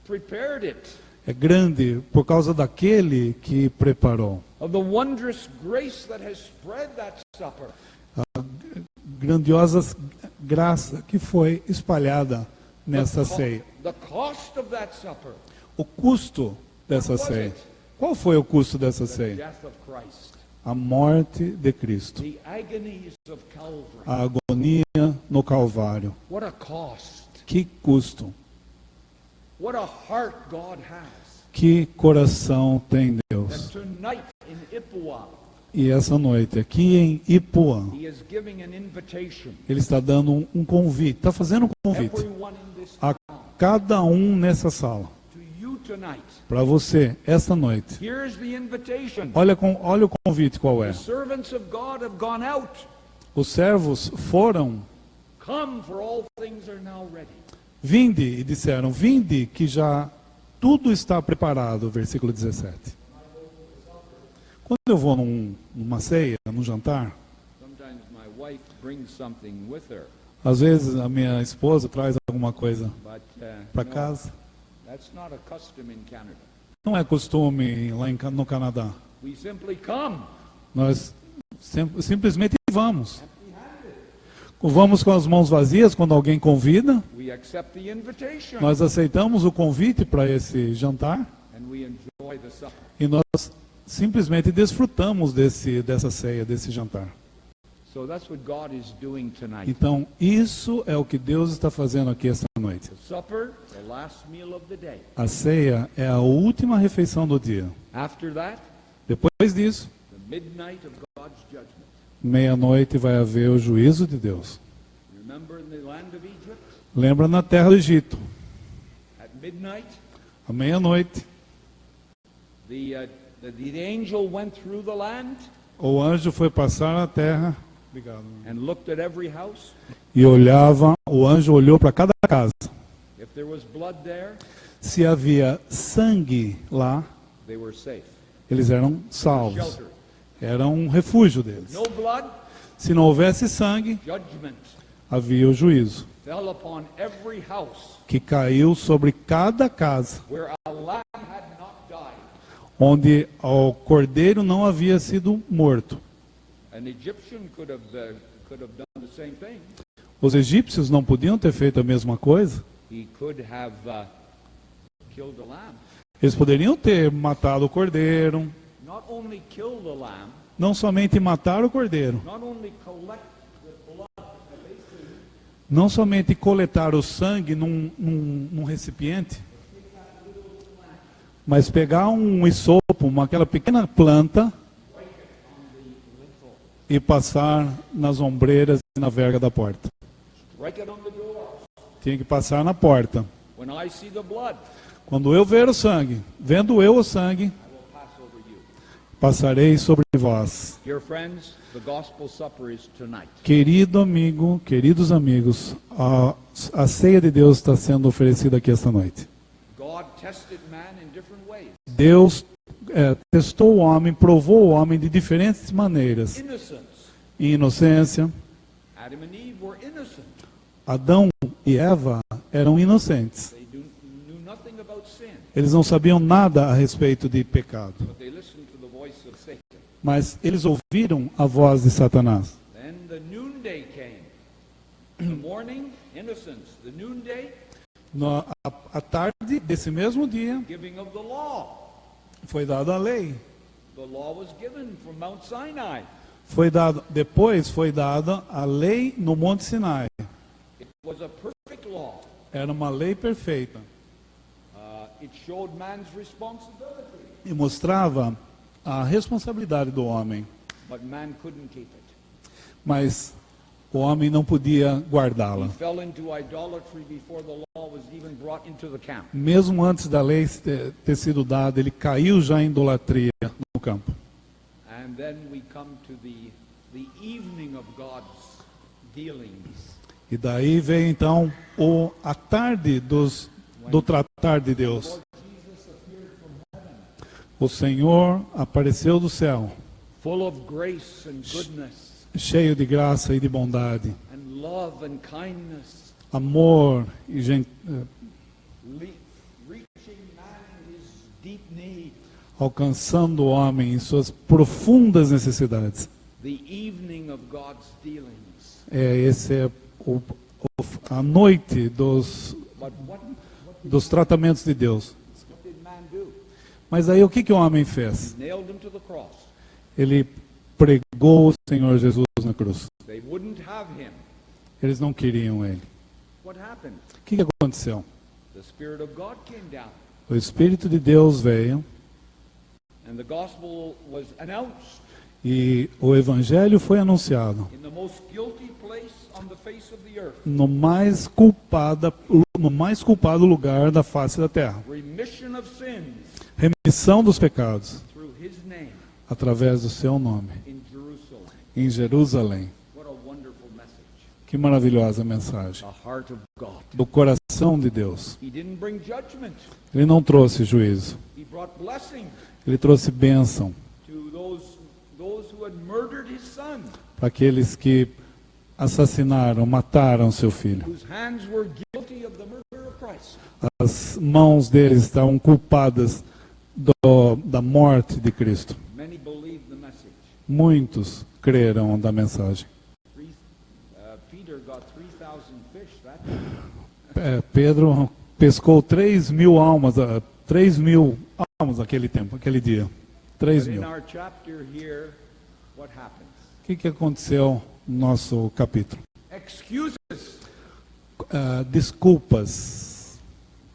Speaker 2: prepared it.
Speaker 1: É grande por causa daquele que preparou.
Speaker 2: Of the wondrous grace that has spread that supper.
Speaker 1: Grandiosa graça que foi espalhada nessa ceia.
Speaker 2: The cost of that supper.
Speaker 1: O custo dessa ceia. Qual foi o custo dessa
Speaker 2: The
Speaker 1: ceia?
Speaker 2: death of Christ.
Speaker 1: A morte de Cristo.
Speaker 2: The agonies of Calvary.
Speaker 1: A agonia no Calvário.
Speaker 2: What a cost.
Speaker 1: Que custo.
Speaker 2: What a heart God has.
Speaker 1: Que coração tem
Speaker 2: That
Speaker 1: Deus.
Speaker 2: tonight in Ipuá,
Speaker 1: E essa noite, aqui em Ipuã,
Speaker 2: He is giving an invitation.
Speaker 1: Ele está dando um convite, está fazendo um convite
Speaker 2: Everyone in this
Speaker 1: a
Speaker 2: town,
Speaker 1: cada um nessa sala.
Speaker 2: to you tonight.
Speaker 1: Para você, esta noite.
Speaker 2: Here's the invitation.
Speaker 1: Olha o convite qual é.
Speaker 2: The servants of God have gone out.
Speaker 1: Os servos foram,
Speaker 2: Come, for all things are now ready.
Speaker 1: vinde, e disseram, vinde, que já tudo está preparado, versículo 17. Quando eu vou numa ceia, num jantar,
Speaker 2: Sometimes my wife brings something with her,
Speaker 1: às vezes a minha esposa traz alguma coisa
Speaker 2: but
Speaker 1: para
Speaker 2: no,
Speaker 1: casa.
Speaker 2: that's not a custom in Canada.
Speaker 1: Não é costume lá no Canadá.
Speaker 2: We simply come.
Speaker 1: Nós simplesmente vamos. Vamos com as mãos vazias quando alguém convida.
Speaker 2: We accept the invitation.
Speaker 1: Nós aceitamos o convite para esse jantar
Speaker 2: And we enjoy the supper.
Speaker 1: e nós simplesmente desfrutamos dessa ceia, desse jantar.
Speaker 2: So that's what God is doing tonight.
Speaker 1: Então, isso é o que Deus está fazendo aqui esta noite.
Speaker 2: The supper, the last meal of the day.
Speaker 1: A ceia é a última refeição do dia.
Speaker 2: After that,
Speaker 1: Depois disso,
Speaker 2: the midnight of God's judgment.
Speaker 1: meia-noite vai haver o juízo de Deus.
Speaker 2: Remember in the land of Egypt,
Speaker 1: Lembra na terra do Egito,
Speaker 2: at midnight,
Speaker 1: à meia-noite,
Speaker 2: the angel went through the land
Speaker 1: o anjo foi passar na terra. Obrigado.
Speaker 2: and looked at every house.
Speaker 1: E o anjo olhou para cada casa.
Speaker 2: If there was blood there,
Speaker 1: Se havia sangue lá,
Speaker 2: they were safe.
Speaker 1: eles eram salvos.
Speaker 2: Shelter.
Speaker 1: Era um refúgio deles.
Speaker 2: No blood,
Speaker 1: Se não houvesse sangue,
Speaker 2: judgment
Speaker 1: havia o juízo,
Speaker 2: fell upon every house
Speaker 1: que caiu sobre cada casa,
Speaker 2: where a lamb had not died.
Speaker 1: onde o cordeiro não havia sido morto.
Speaker 2: An Egyptian could have done the same thing.
Speaker 1: Os egípcios não podiam ter feito a mesma coisa.
Speaker 2: He could have killed the lamb.
Speaker 1: Eles poderiam ter matado o cordeiro,
Speaker 2: Not only kill the lamb,
Speaker 1: não somente matar o cordeiro,
Speaker 2: not only collect the blood
Speaker 1: não somente coletar o sangue num recipiente, mas pegar um isopo, aquela pequena planta, e passar nas ombreiras e na verga da porta.
Speaker 2: strike it on the door.
Speaker 1: Tinha que passar na porta.
Speaker 2: When I see the blood,
Speaker 1: Quando eu ver o sangue, vendo eu o sangue,
Speaker 2: I will pass over you.
Speaker 1: passarei sobre vós.
Speaker 2: Dear friends, the gospel supper is tonight.
Speaker 1: Querido amigo, queridos amigos, a ceia de Deus está sendo oferecida aqui esta noite.
Speaker 2: God tested man in different ways.
Speaker 1: Deus testou o homem, provou o homem de diferentes maneiras.
Speaker 2: Innocence.
Speaker 1: Em inocência,
Speaker 2: Adam and Eve were innocent.
Speaker 1: Adão e Eva eram inocentes.
Speaker 2: They knew nothing about sin,
Speaker 1: Eles não sabiam nada a respeito de pecado.
Speaker 2: but they listened to the voice of Satan.
Speaker 1: Mas eles ouviram a voz de Satanás.
Speaker 2: Then the noonday came. The morning, innocence. The noonday,
Speaker 1: À tarde desse mesmo dia,
Speaker 2: giving of the law.
Speaker 1: foi dada a lei.
Speaker 2: The law was given from Mount Sinai.
Speaker 1: Depois foi dada a lei no Monte Sinai.
Speaker 2: It was a perfect law.
Speaker 1: Era uma lei perfeita.
Speaker 2: It showed man's responsibility.
Speaker 1: E mostrava a responsabilidade do homem.
Speaker 2: But man couldn't keep it.
Speaker 1: Mas o homem não podia guardá-la.
Speaker 2: He fell into idolatry before the law was even brought into the camp.
Speaker 1: Mesmo antes da lei ter sido dada, ele caiu já em idolatria no campo.
Speaker 2: And then we come to the evening of God's dealings.
Speaker 1: E daí vem então a tarde do tratar de Deus. O Senhor apareceu do céu,
Speaker 2: Full of grace and goodness
Speaker 1: cheio de graça e de bondade,
Speaker 2: and love and kindness,
Speaker 1: amor e
Speaker 2: reaching man in his deep need.
Speaker 1: alcançando o homem em suas profundas necessidades.
Speaker 2: The evening of God's dealings.
Speaker 1: Esse é a noite
Speaker 2: But what
Speaker 1: dos tratamentos de Deus.
Speaker 2: did man do?
Speaker 1: Mas aí o que o homem fez?
Speaker 2: Nailed him to the cross.
Speaker 1: Ele pregou o Senhor Jesus na cruz.
Speaker 2: They wouldn't have him.
Speaker 1: Eles não queriam ele.
Speaker 2: What happened?
Speaker 1: O que aconteceu?
Speaker 2: The Spirit of God came down,
Speaker 1: O Espírito de Deus veio
Speaker 2: and the gospel was announced
Speaker 1: e o Evangelho foi anunciado
Speaker 2: in the most guilty place on the face of the earth.
Speaker 1: no mais culpado lugar da face da terra.
Speaker 2: Remission of sins
Speaker 1: Remissão dos pecados
Speaker 2: through his name
Speaker 1: através do seu nome
Speaker 2: in Jerusalem.
Speaker 1: em Jerusalém.
Speaker 2: What a wonderful message.
Speaker 1: Que maravilhosa mensagem.
Speaker 2: The heart of God.
Speaker 1: Do coração de Deus.
Speaker 2: He didn't bring judgment.
Speaker 1: Ele não trouxe juízo.
Speaker 2: He brought blessing
Speaker 1: Ele trouxe bênção
Speaker 2: to those who had murdered his son,
Speaker 1: para aqueles que assassinaram, mataram seu filho.
Speaker 2: whose hands were guilty of the murder of Christ.
Speaker 1: As mãos deles estavam culpadas da morte de Cristo.
Speaker 2: Many believed the message.
Speaker 1: Muitos creram da mensagem.
Speaker 2: Peter got 3,000 fish that day.
Speaker 1: Pedro pescou 3.000 almas, 3.000 almas naquele tempo, aquele dia.
Speaker 2: But
Speaker 1: 3.000.
Speaker 2: in our chapter here, what happens?
Speaker 1: O que aconteceu no nosso capítulo?
Speaker 2: Excuses.
Speaker 1: Desculpas.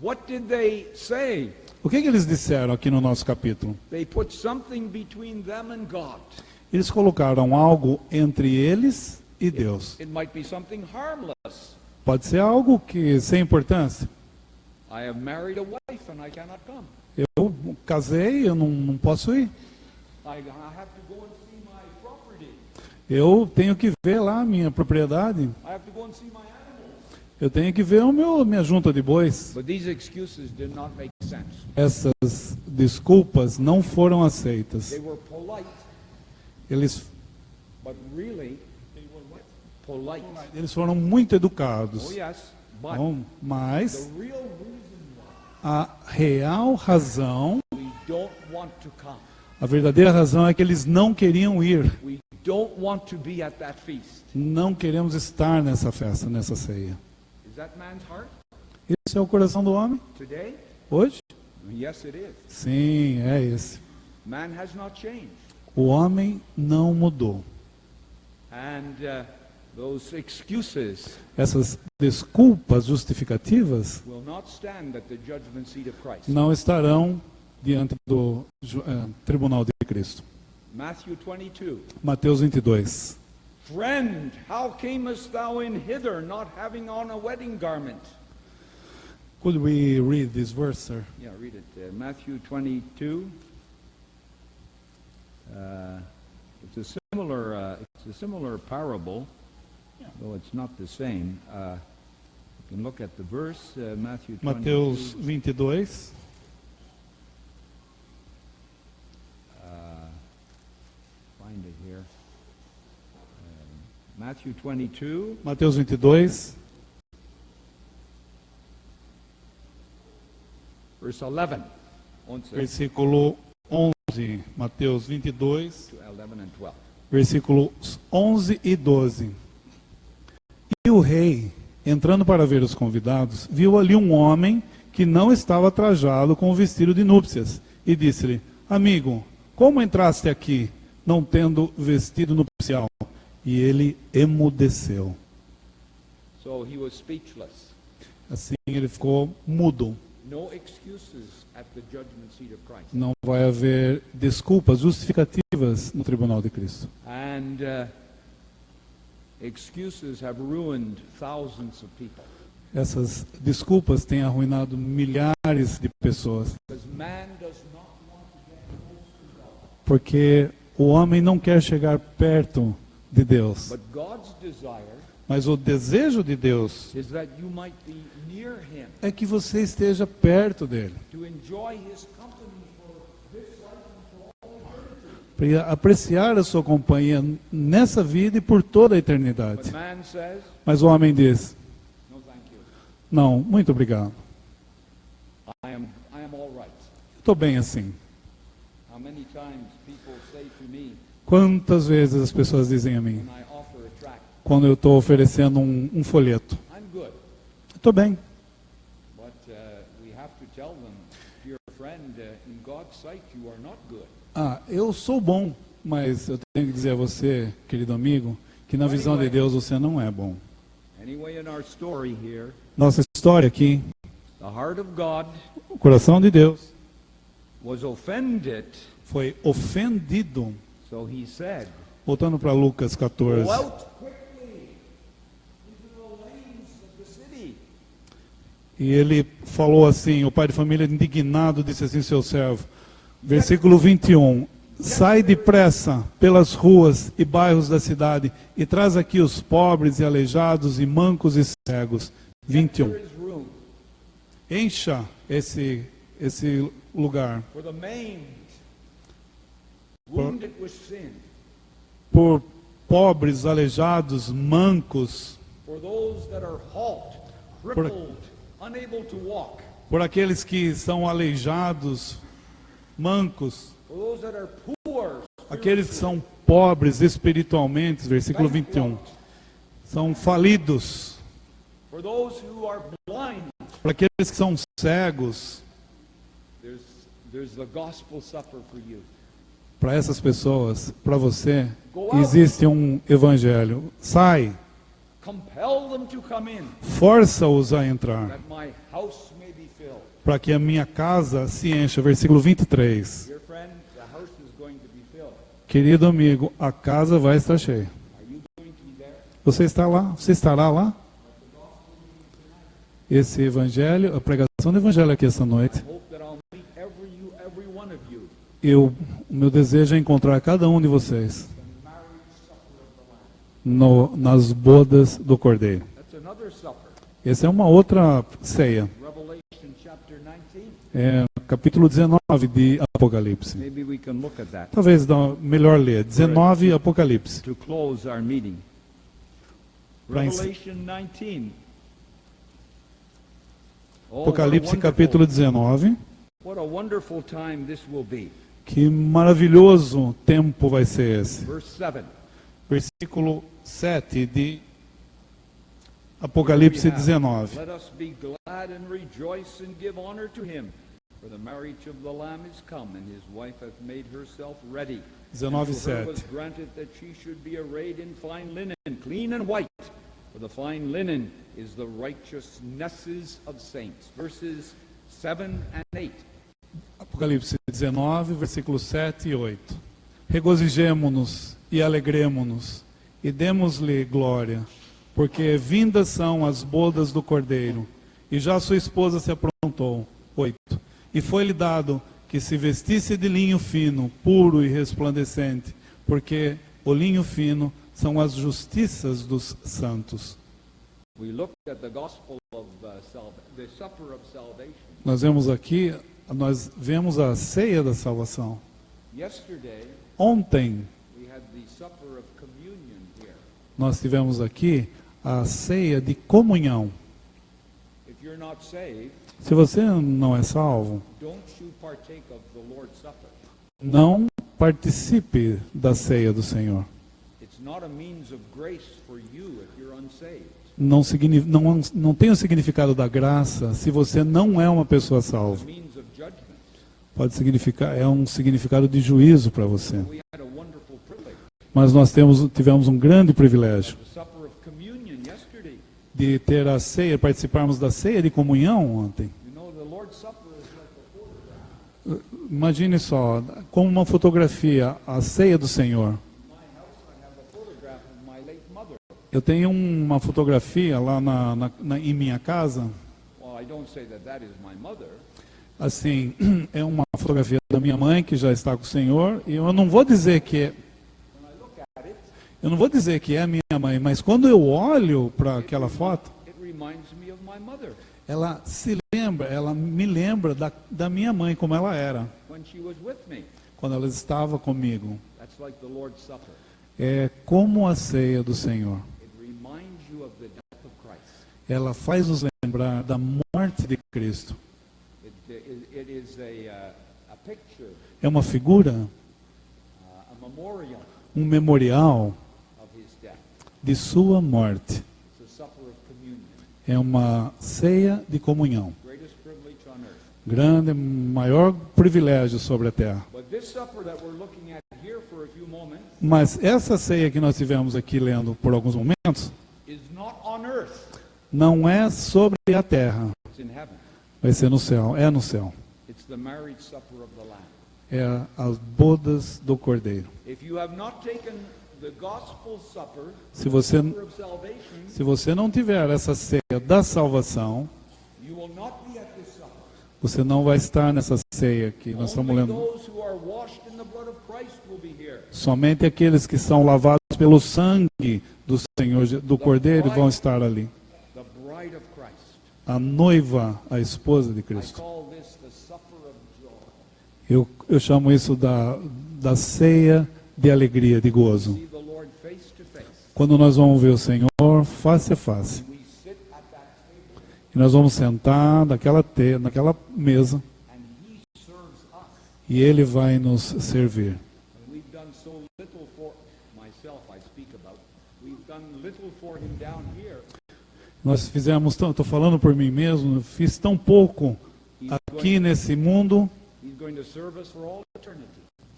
Speaker 2: What did they say?
Speaker 1: O que eles disseram aqui no nosso capítulo?
Speaker 2: They put something between them and God.
Speaker 1: Eles colocaram algo entre eles e Deus.
Speaker 2: It might be something harmless.
Speaker 1: Pode ser algo que sem importância.
Speaker 2: I have married a wife and I cannot come.
Speaker 1: Eu casei, eu não posso ir.
Speaker 2: I have to go and see my property.
Speaker 1: Eu tenho que ver lá a minha propriedade.
Speaker 2: I have to go and see my animals.
Speaker 1: Eu tenho que ver minha junta de bois.
Speaker 2: But these excuses did not make sense.
Speaker 1: Essas desculpas não foram aceitas.
Speaker 2: They were polite,
Speaker 1: Eles
Speaker 2: but really they were what? Polite.
Speaker 1: Eles foram muito
Speaker 2: Oh
Speaker 1: educados.
Speaker 2: yes, but
Speaker 1: Bom, mas
Speaker 2: the real reason
Speaker 1: a real razão,
Speaker 2: why we don't want to come,
Speaker 1: a verdadeira razão é que eles não queriam ir.
Speaker 2: we don't want to be at that feast.
Speaker 1: Não queremos estar nessa festa, nessa ceia.
Speaker 2: Is that man's heart
Speaker 1: Esse é o coração do homem
Speaker 2: today?
Speaker 1: hoje?
Speaker 2: Yes, it is.
Speaker 1: Sim, é esse.
Speaker 2: Man has not changed.
Speaker 1: O homem não mudou.
Speaker 2: And those excuses
Speaker 1: Essas desculpas justificativas
Speaker 2: will not stand at the judgment seat of Christ.
Speaker 1: não estarão diante do tribunal de Cristo.
Speaker 2: Matthew 22.
Speaker 1: Mateus 22.
Speaker 2: Friend, how camest thou in hither, not having on a wedding garment?
Speaker 1: Could we read this verse, sir?
Speaker 2: Yeah, read it. Matthew 22. It's a similar parable, though it's not the same. You can look at the verse, Matthew 22.
Speaker 1: Mateus 22.
Speaker 2: Find it here. Matthew 22.
Speaker 1: Mateus 22,
Speaker 2: Verse 11.
Speaker 1: versículo Mateus 22,
Speaker 2: 11 and 12.
Speaker 1: versículos 11 e 12. E o rei, entrando para ver os convidados, viu ali um homem que não estava trajado com o vestido de núpcias, e disse-lhe: Amigo, como entraste aqui, não tendo vestido nupcial? E ele emudeceu.
Speaker 2: So he was speechless.
Speaker 1: Assim ele ficou mudo.
Speaker 2: No excuses at the judgment seat of Christ.
Speaker 1: Não vai haver desculpas justificativas no tribunal de Cristo.
Speaker 2: And excuses have ruined thousands of people.
Speaker 1: Essas desculpas têm arruinado milhares de pessoas.
Speaker 2: Because man does not want to get close to God.
Speaker 1: Porque o homem não quer chegar perto de Deus.
Speaker 2: But God's desire
Speaker 1: Mas o desejo de Deus
Speaker 2: is that you might be near him,
Speaker 1: é que você esteja perto dele.
Speaker 2: to enjoy his company for this life and for all eternity.
Speaker 1: Para apreciar a sua companhia nessa vida e por toda a eternidade.
Speaker 2: But man says,
Speaker 1: Mas o homem diz:
Speaker 2: no thank you.
Speaker 1: não, muito obrigado.
Speaker 2: I am all right.
Speaker 1: Estou bem assim.
Speaker 2: How many times people say to me
Speaker 1: Quantas vezes as pessoas dizem a mim,
Speaker 2: when I offer a tract,
Speaker 1: quando eu estou oferecendo um folheto:
Speaker 2: I'm good.
Speaker 1: estou bem.
Speaker 2: But we have to tell them, dear friend, in God's sight you are not good.
Speaker 1: Eu sou bom, mas eu tenho que dizer a você, querido amigo, que na visão de Deus você não é bom.
Speaker 2: Anyway, in our story here,
Speaker 1: Nossa história aqui,
Speaker 2: the heart of God
Speaker 1: o coração de Deus
Speaker 2: was offended,
Speaker 1: foi ofendido.
Speaker 2: so he said,
Speaker 1: Voltando para Lucas 14.
Speaker 2: go out quickly into the lanes of the city.
Speaker 1: E ele falou assim, o pai de família indignado disse assim, seu servo, versículo 21, sai depressa pelas ruas e bairros da cidade e traz aqui os pobres e aleijados e mancos e cegos. 21.
Speaker 2: There is room
Speaker 1: Encha esse lugar
Speaker 2: for the maimed, wounded with sin,
Speaker 1: por pobres, aleijados, mancos,
Speaker 2: for those that are halt, crippled, unable to walk,
Speaker 1: por aqueles que são aleijados, mancos,
Speaker 2: for those that are poor,
Speaker 1: aqueles que são pobres espiritualmente, versículo 21, são falidos,
Speaker 2: for those who are blind.
Speaker 1: para aqueles que são cegos,
Speaker 2: There's the gospel supper for you.
Speaker 1: para essas pessoas, para você, existe um evangelho. Sai,
Speaker 2: Compel them to come in,
Speaker 1: força-os a entrar,
Speaker 2: that my house may be filled.
Speaker 1: para que a minha casa se encha. Versículo 23.
Speaker 2: Dear friend, the house is going to be filled.
Speaker 1: Querido amigo, a casa vai estar cheia.
Speaker 2: Are you going to be there?
Speaker 1: Você está lá? Você estará lá? Esse evangelho, a pregação do evangelho aqui esta noite,
Speaker 2: I hope that I'll meet every one of you.
Speaker 1: o meu desejo é encontrar cada um de vocês nas bodas do Cordeiro.
Speaker 2: That's another supper.
Speaker 1: Essa é uma outra ceia.
Speaker 2: Revelation chapter 19.
Speaker 1: É capítulo 19 de Apocalipse.
Speaker 2: Maybe we can look at that
Speaker 1: Talvez melhor ler. 19 Apocalipse.
Speaker 2: to close our meeting.
Speaker 1: Pra
Speaker 2: Revelation 19. Oh,
Speaker 1: Apocalipse capítulo 19.
Speaker 2: what a wonderful time this will be.
Speaker 1: Que maravilhoso tempo vai ser esse.
Speaker 2: Verse 7.
Speaker 1: Versículo 7 de Apocalipse 19.
Speaker 2: Let us be glad and rejoice and give honor to him, for the marriage of the Lamb is come, and his wife hath made herself ready.
Speaker 1: 19,
Speaker 2: And to her was
Speaker 1: 7.
Speaker 2: granted that she should be arrayed in fine linen, clean and white, for the fine linen is the righteousnesses of saints. Verses 7 and 8.
Speaker 1: Apocalipse 19, versículos 7 e 8. Regozijemo-nos e alegremo-nos e demos-lhe glória, porque vindas são as bodas do Cordeiro, e já sua esposa se aprontou. 8. E foi-lhe dado que se vestisse de linho fino, puro e resplandecente, porque o linho fino são as justiças dos santos.
Speaker 2: We looked at the gospel of the supper of salvation.
Speaker 1: Nós vemos a ceia da salvação.
Speaker 2: Yesterday,
Speaker 1: Ontem
Speaker 2: we had the supper of communion here.
Speaker 1: nós tivemos aqui a ceia de comunhão.
Speaker 2: If you're not saved,
Speaker 1: Se você não é salvo,
Speaker 2: don't you partake of the Lord's Supper.
Speaker 1: Não participe da ceia do Senhor.
Speaker 2: It's not a means of grace for you if you're unsaved.
Speaker 1: Não tem o significado da graça se você não é uma pessoa
Speaker 2: It's a
Speaker 1: salva.
Speaker 2: means of judgment.
Speaker 1: Pode significar, é um significado de juízo para você.
Speaker 2: We had a wonderful privilege.
Speaker 1: Mas nós tivemos um grande privilégio
Speaker 2: The supper of communion yesterday.
Speaker 1: de ter a ceia, participarmos da ceia de comunhão ontem.
Speaker 2: You know, the Lord's Supper is like a photograph.
Speaker 1: Imagine só, como uma fotografia, a ceia do Senhor.
Speaker 2: In my house, I have a photograph of my late mother.
Speaker 1: Eu tenho uma fotografia lá em minha casa,
Speaker 2: Well, I don't say that that is my mother.
Speaker 1: assim, é uma fotografia da minha mãe que já está com o Senhor, e eu não vou dizer que
Speaker 2: When I look at it,
Speaker 1: é minha mãe, mas quando eu olho para aquela foto,
Speaker 2: it reminds me of my mother
Speaker 1: ela me lembra da minha mãe como ela era,
Speaker 2: when she was with me.
Speaker 1: quando ela estava comigo.
Speaker 2: That's like the Lord's Supper.
Speaker 1: É como a ceia do Senhor.
Speaker 2: It reminds you of the death of Christ.
Speaker 1: Ela faz nos lembrar da morte de Cristo.
Speaker 2: It is a picture,
Speaker 1: É uma figura,
Speaker 2: a memorial
Speaker 1: um memorial
Speaker 2: of his death.
Speaker 1: de sua morte.
Speaker 2: It's a supper of communion.
Speaker 1: É uma ceia de comunhão.
Speaker 2: Greatest privilege on earth.
Speaker 1: Grande, maior privilégio sobre a terra.
Speaker 2: But this supper that we're looking at here for a few moments
Speaker 1: Mas essa ceia que nós tivemos aqui lendo por alguns momentos,
Speaker 2: is not on earth.
Speaker 1: não é sobre a terra.
Speaker 2: It's in heaven.
Speaker 1: Vai ser no céu, é no céu.
Speaker 2: It's the marriage supper of the Lamb.
Speaker 1: É as bodas do Cordeiro.
Speaker 2: If you have not taken the gospel supper,
Speaker 1: Se você,
Speaker 2: supper of salvation,
Speaker 1: se você não tiver essa ceia da salvação,
Speaker 2: you will not be at this supper.
Speaker 1: você não vai estar nessa ceia que nós estamos
Speaker 2: Only
Speaker 1: lendo.
Speaker 2: those who are washed in the blood of Christ will be here.
Speaker 1: Somente aqueles que são lavados pelo sangue do Senhor, do Cordeiro, vão estar ali.
Speaker 2: The bride of Christ.
Speaker 1: A noiva, a esposa de
Speaker 2: I
Speaker 1: Cristo.
Speaker 2: call this the supper of joy.
Speaker 1: Eu chamo isso da ceia de alegria, de gozo.
Speaker 2: See the Lord face to face.
Speaker 1: Quando nós vamos ver o Senhor face a face.
Speaker 2: We sit at that table
Speaker 1: E nós vamos sentar naquela mesa
Speaker 2: and He serves us.
Speaker 1: e Ele vai nos servir.
Speaker 2: And we've done so little for myself, I speak about. We've done little for Him down here.
Speaker 1: Nós fizemos, estou falando por mim mesmo, eu fiz tão pouco aqui nesse mundo,
Speaker 2: He's going to serve us for all eternity.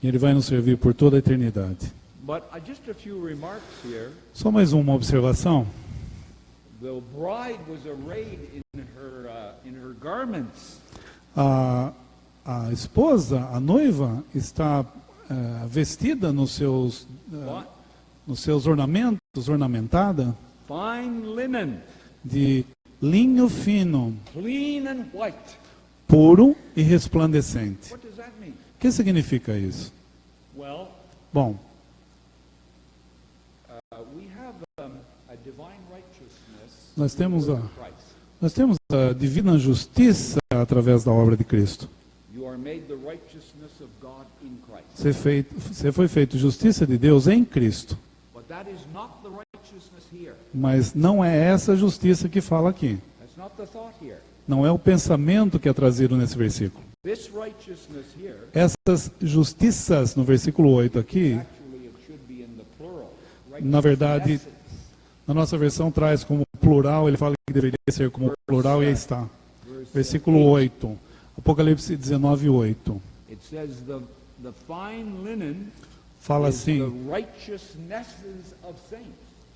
Speaker 1: e Ele vai nos servir por toda a eternidade.
Speaker 2: But just a few remarks here.
Speaker 1: Só mais uma observação.
Speaker 2: The bride was arrayed in her garments.
Speaker 1: A esposa, a noiva, está vestida nos seus ornamentos, ornamentada,
Speaker 2: Fine linen,
Speaker 1: de linho fino,
Speaker 2: clean and white.
Speaker 1: puro e resplandecente.
Speaker 2: What does that mean?
Speaker 1: O que significa isso?
Speaker 2: Well,
Speaker 1: Bom,
Speaker 2: we have a divine righteousness
Speaker 1: nós temos
Speaker 2: in
Speaker 1: a,
Speaker 2: Christ.
Speaker 1: nós temos a divina justiça através da obra de Cristo.
Speaker 2: You are made the righteousness of God in Christ.
Speaker 1: Você foi feito justiça de Deus em Cristo.
Speaker 2: But that is not the righteousness here.
Speaker 1: Mas não é essa justiça que fala aqui.
Speaker 2: That's not the thought here.
Speaker 1: Não é o pensamento que é trazido nesse versículo.
Speaker 2: This righteousness here,
Speaker 1: Essas justiças, no versículo 8 aqui,
Speaker 2: actually it should be in the plural.
Speaker 1: na verdade,
Speaker 2: Righteousnesses.
Speaker 1: na nossa versão traz como plural, ele fala que deveria ser como plural e aí está. Versículo 8, Apocalipse 19, 8.
Speaker 2: It says the fine linen
Speaker 1: Fala
Speaker 2: is
Speaker 1: assim,
Speaker 2: the righteousnesses of saints.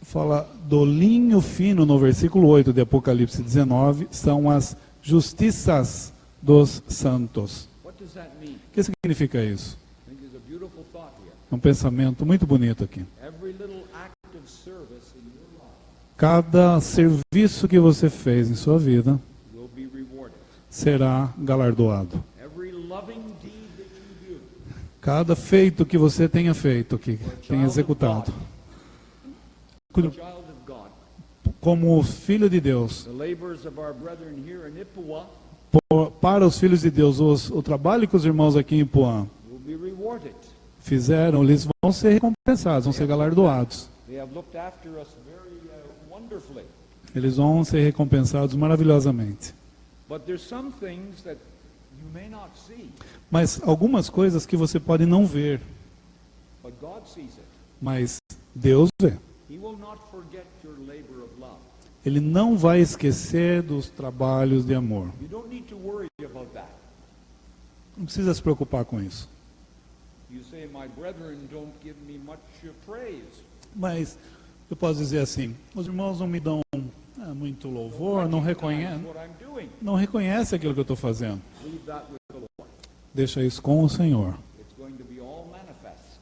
Speaker 1: fala do linho fino no versículo 8 de Apocalipse 19, são as justiças dos santos.
Speaker 2: What does that mean?
Speaker 1: O que significa isso?
Speaker 2: I think there's a beautiful thought here.
Speaker 1: É um pensamento muito bonito aqui.
Speaker 2: Every little act of service in your life
Speaker 1: Cada serviço que você fez em sua vida
Speaker 2: will be rewarded.
Speaker 1: será galardoado.
Speaker 2: Every loving deed that you do
Speaker 1: Cada feito que você tenha feito, que tenha executado,
Speaker 2: a child of God.
Speaker 1: como filho de Deus,
Speaker 2: The labors of our brethren here in Ipua
Speaker 1: para os filhos de Deus, o trabalho que os irmãos aqui em Poã
Speaker 2: will be rewarded.
Speaker 1: fizeram, eles vão ser recompensados, vão ser galardoados.
Speaker 2: They have looked after us very wonderfully.
Speaker 1: Eles vão ser recompensados maravilhosamente.
Speaker 2: But there's some things that you may not see,
Speaker 1: Mas algumas coisas que você pode não ver,
Speaker 2: but God sees it.
Speaker 1: mas Deus vê.
Speaker 2: He will not forget your labor of love.
Speaker 1: Ele não vai esquecer dos trabalhos de amor.
Speaker 2: You don't need to worry about that.
Speaker 1: Não precisa se preocupar com isso.
Speaker 2: You say, my brethren don't give me much praise.
Speaker 1: Mas eu posso dizer assim, os irmãos não me dão muito louvor, não
Speaker 2: Recognize
Speaker 1: reconhecem,
Speaker 2: what I'm doing.
Speaker 1: não reconhece aquilo que eu estou fazendo.
Speaker 2: Leave that with the Lord.
Speaker 1: Deixa isso com o Senhor.
Speaker 2: It's going to be all manifest.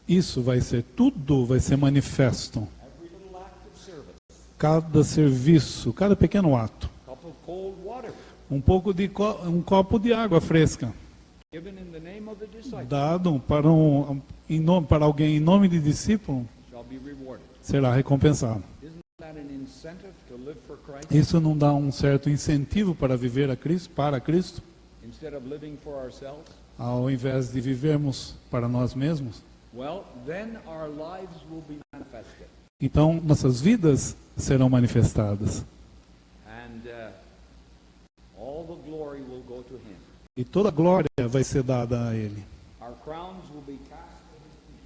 Speaker 1: Isso vai ser tudo, vai ser manifesto.
Speaker 2: Every little act of service.
Speaker 1: Cada serviço, cada pequeno ato.
Speaker 2: Cup of cold water
Speaker 1: Um copo de água fresca,
Speaker 2: given in the name of the disciple
Speaker 1: dado para alguém em nome de discípulo,
Speaker 2: shall be rewarded.
Speaker 1: será recompensado.
Speaker 2: Isn't that an incentive to live for Christ
Speaker 1: Isso não dá um certo incentivo para viver para Cristo,
Speaker 2: instead of living for ourselves?
Speaker 1: ao invés de vivermos para nós mesmos?
Speaker 2: Well, then our lives will be manifested.
Speaker 1: Então, nossas vidas serão manifestadas.
Speaker 2: And all the glory will go to Him.
Speaker 1: E toda a glória vai ser dada a Ele.
Speaker 2: Our crowns will be cast at His feet.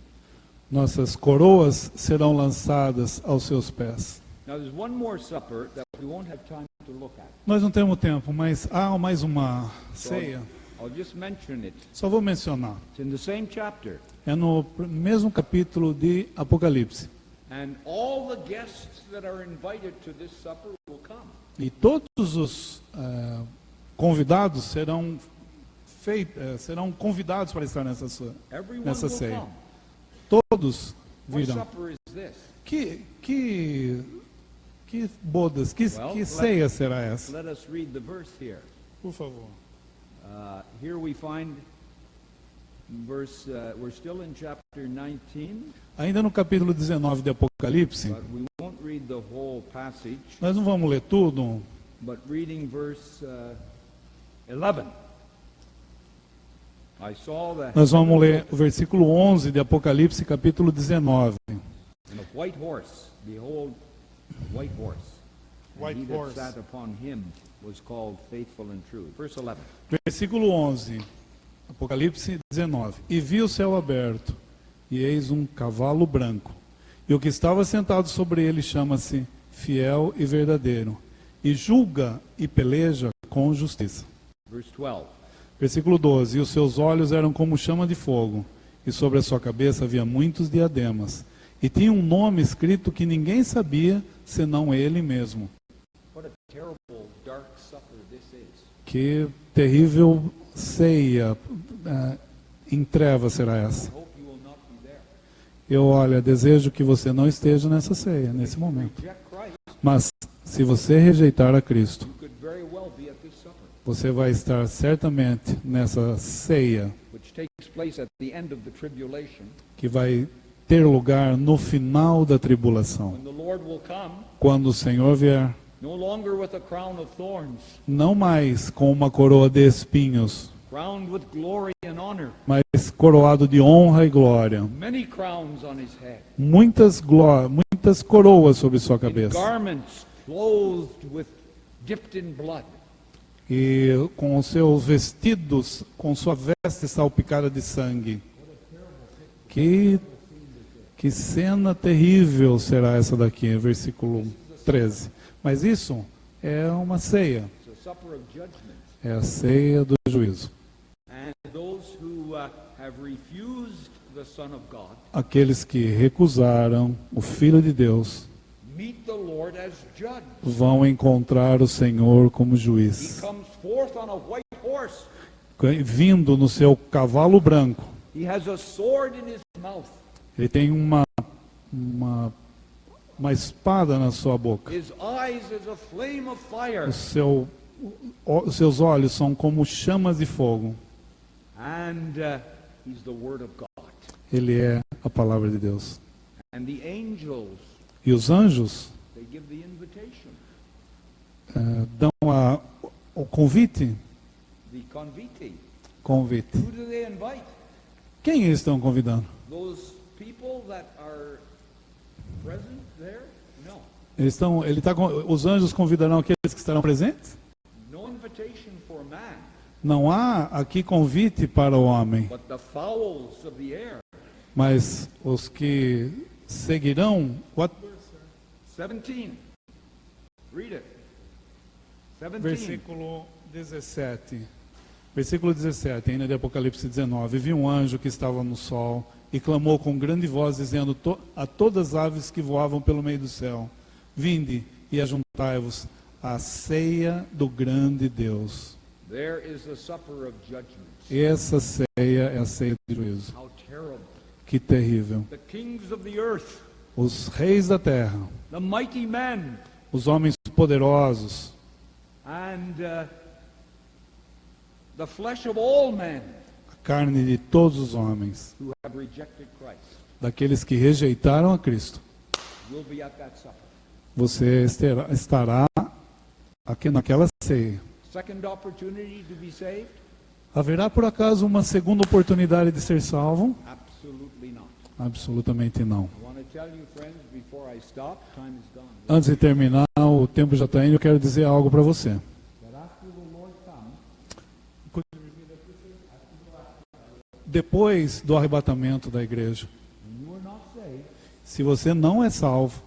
Speaker 1: Nossas coroas serão lançadas aos seus pés.
Speaker 2: Now there's one more supper that we won't have time to look at.
Speaker 1: Nós não temos tempo, mas há mais uma
Speaker 2: So
Speaker 1: ceia.
Speaker 2: I'll just mention it.
Speaker 1: Só vou mencionar.
Speaker 2: It's in the same chapter.
Speaker 1: É no mesmo capítulo de Apocalipse.
Speaker 2: And all the guests that are invited to this supper will come.
Speaker 1: E todos os convidados serão convidados para estar
Speaker 2: Everyone
Speaker 1: nessa
Speaker 2: will
Speaker 1: ceia.
Speaker 2: come.
Speaker 1: Todos
Speaker 2: What
Speaker 1: virão.
Speaker 2: supper is this?
Speaker 1: Que bodas, que ceia será essa?
Speaker 2: Let us read the verse here.
Speaker 1: Por favor.
Speaker 2: Here we find verse, we're still in chapter 19,
Speaker 1: Ainda no capítulo 19 de Apocalipse,
Speaker 2: but we won't read the whole passage,
Speaker 1: nós não vamos ler tudo,
Speaker 2: but reading verse 11. I saw the
Speaker 1: nós vamos ler o versículo 11 de Apocalipse, capítulo 19.
Speaker 2: and a white horse, behold, a white horse. And
Speaker 1: White
Speaker 2: he that
Speaker 1: horse.
Speaker 2: sat upon him was called faithful and true. Verse 11.
Speaker 1: Versículo 11, Apocalipse 19. E vi o céu aberto, e eis um cavalo branco. E o que estava sentado sobre ele chama-se Fiel e Verdadeiro, e julga e peleja com justiça.
Speaker 2: Verse 12.
Speaker 1: Versículo 12. E os seus olhos eram como chama de fogo, e sobre a sua cabeça havia muitos diademas. E tinha um nome escrito que ninguém sabia, senão ele mesmo.
Speaker 2: What a terrible dark supper this is.
Speaker 1: Que terrível ceia em trevas será
Speaker 2: I
Speaker 1: essa.
Speaker 2: hope you will not be there.
Speaker 1: Eu desejo que você não esteja nessa ceia, nesse momento.
Speaker 2: Reject Christ,
Speaker 1: Mas, se você rejeitar a Cristo,
Speaker 2: you could very well be at this supper,
Speaker 1: você vai estar certamente nessa ceia
Speaker 2: which takes place at the end of the tribulation,
Speaker 1: que vai ter lugar no final da tribulação.
Speaker 2: when the Lord will come,
Speaker 1: Quando o Senhor vier,
Speaker 2: no longer with a crown of thorns,
Speaker 1: não mais com uma coroa de espinhos,
Speaker 2: crowned with glory and honor,
Speaker 1: mas coroado de honra e glória.
Speaker 2: many crowns on his head,
Speaker 1: Muitas coroas sobre sua
Speaker 2: in
Speaker 1: cabeça.
Speaker 2: garments clothed with dipped in blood,
Speaker 1: E com os seus vestidos, com sua veste salpicada de sangue. Que cena terrível será essa daqui, versículo 13. Mas isso é uma ceia,
Speaker 2: it's a supper of judgment.
Speaker 1: é a ceia do juízo.
Speaker 2: And those who have refused the Son of God
Speaker 1: Aqueles que recusaram o Filho de Deus
Speaker 2: meet the Lord as judge.
Speaker 1: vão encontrar o Senhor como
Speaker 2: He
Speaker 1: juiz,
Speaker 2: comes forth on a white horse.
Speaker 1: vindo no seu cavalo branco.
Speaker 2: He has a sword in his mouth.
Speaker 1: Ele tem uma espada na sua boca.
Speaker 2: His eyes as a flame of fire.
Speaker 1: Os seus olhos são como chamas de fogo.
Speaker 2: And he's the Word of God.
Speaker 1: Ele é a palavra de Deus.
Speaker 2: And the angels,
Speaker 1: E os anjos
Speaker 2: they give the invitation,
Speaker 1: dão o convite.
Speaker 2: the convite.
Speaker 1: Convite.
Speaker 2: Who do they invite?
Speaker 1: Quem eles estão convidando?
Speaker 2: Those people that are present there? No.
Speaker 1: Os anjos convidarão aqueles que estarão presentes?
Speaker 2: No invitation for man.
Speaker 1: Não há aqui convite para o homem,
Speaker 2: but the fowls of the air.
Speaker 1: mas os que seguirão. What?
Speaker 2: 17. Read it. 17.
Speaker 1: Versículo 17. Versículo 17, ainda de Apocalipse 19. Vi um anjo que estava no sol e clamou com grande voz, dizendo a todas as aves que voavam pelo meio do céu: vinde e ajuntai-vos à ceia do grande Deus.
Speaker 2: There is the supper of judgment.
Speaker 1: Essa ceia é a ceia de juízo.
Speaker 2: How terrible.
Speaker 1: Que terrível.
Speaker 2: The kings of the earth,
Speaker 1: Os reis da terra,
Speaker 2: the mighty men,
Speaker 1: os homens poderosos,
Speaker 2: and the flesh of all men
Speaker 1: a carne de todos os homens,
Speaker 2: who have rejected Christ
Speaker 1: daqueles que rejeitaram a Cristo,
Speaker 2: will be at that supper.
Speaker 1: você estará aqui naquela ceia.
Speaker 2: Second opportunity to be saved?
Speaker 1: Haverá por acaso uma segunda oportunidade de ser salvo?
Speaker 2: Absolutely not.
Speaker 1: Absolutamente não.
Speaker 2: I want to tell you, friends, before I stop, time is gone.
Speaker 1: Antes de terminar, o tempo já está indo, eu quero dizer algo para você.
Speaker 2: But after the Lord comes,
Speaker 1: Depois do arrebatamento da igreja,
Speaker 2: when you are not saved,
Speaker 1: se você não é salvo,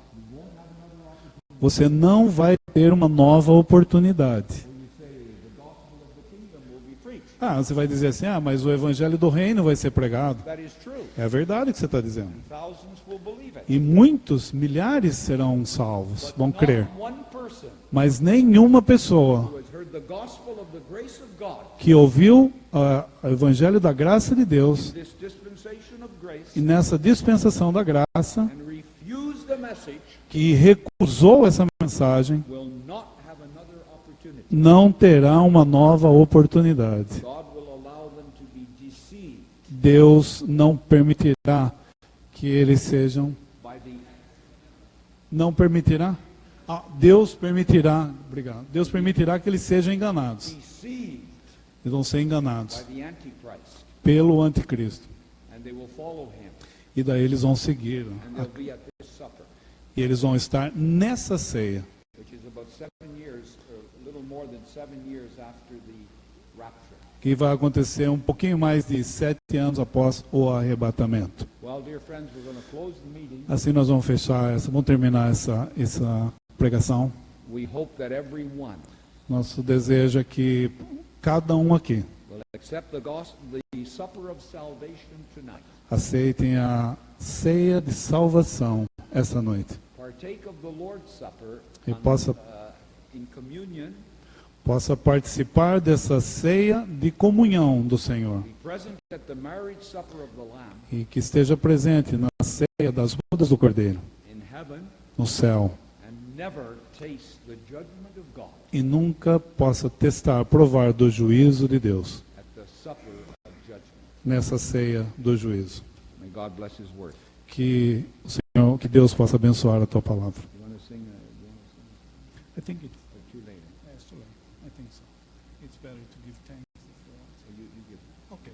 Speaker 1: você não vai ter uma nova oportunidade.
Speaker 2: you say the gospel of the kingdom will be preached.
Speaker 1: Você vai dizer assim, mas o evangelho do reino vai ser pregado.
Speaker 2: That is true.
Speaker 1: É verdade o que você está dizendo.
Speaker 2: Thousands will believe it.
Speaker 1: E muitos, milhares serão salvos,
Speaker 2: But
Speaker 1: vão
Speaker 2: not
Speaker 1: crer.
Speaker 2: one person
Speaker 1: Mas nenhuma pessoa
Speaker 2: who has heard the gospel of the grace of God
Speaker 1: que ouviu o evangelho da graça de Deus
Speaker 2: in this dispensation of grace
Speaker 1: e nessa dispensação da graça,
Speaker 2: and refused the message
Speaker 1: que recusou essa mensagem,
Speaker 2: will not have another opportunity.
Speaker 1: não terá uma nova oportunidade.
Speaker 2: God will allow them to be deceived
Speaker 1: Deus não permitirá que eles sejam,
Speaker 2: by the
Speaker 1: não permitirá? Deus permitirá, obrigado. Deus permitirá que eles sejam enganados.
Speaker 2: deceived
Speaker 1: Eles vão ser enganados
Speaker 2: by the Antichrist,
Speaker 1: pelo anticristo.
Speaker 2: and they will follow him,
Speaker 1: E daí eles vão seguir.
Speaker 2: and they'll be at this supper,
Speaker 1: E eles vão estar nessa ceia,
Speaker 2: which is about 7 years, or a little more than 7 years after the rapture.
Speaker 1: que vai acontecer um pouquinho mais de 7 anos após o arrebatamento.
Speaker 2: Well, dear friends, we're going to close the meeting.
Speaker 1: Assim nós vamos vamos terminar essa pregação.
Speaker 2: We hope that everyone
Speaker 1: Nosso desejo é que cada um aqui
Speaker 2: will accept the gospel, the supper of salvation tonight.
Speaker 1: aceitem a ceia de salvação essa noite.
Speaker 2: Partake of the Lord's Supper
Speaker 1: E possa
Speaker 2: in communion,
Speaker 1: possa participar dessa ceia de comunhão do Senhor
Speaker 2: be present at the marriage supper of the Lamb
Speaker 1: e que esteja presente na ceia das bodas do Cordeiro
Speaker 2: in heaven,
Speaker 1: no céu
Speaker 2: and never taste the judgment of God
Speaker 1: e nunca possa testar, provar do juízo de Deus
Speaker 2: at the supper of judgment.
Speaker 1: nessa ceia do juízo.
Speaker 2: May God bless His word.
Speaker 1: Que o Senhor, que Deus possa abençoar a tua palavra.
Speaker 2: You want to sing?
Speaker 1: I think it's
Speaker 2: Too late.
Speaker 1: too late. I think so. It's better to give thanks.
Speaker 2: So you give.
Speaker 1: Okay.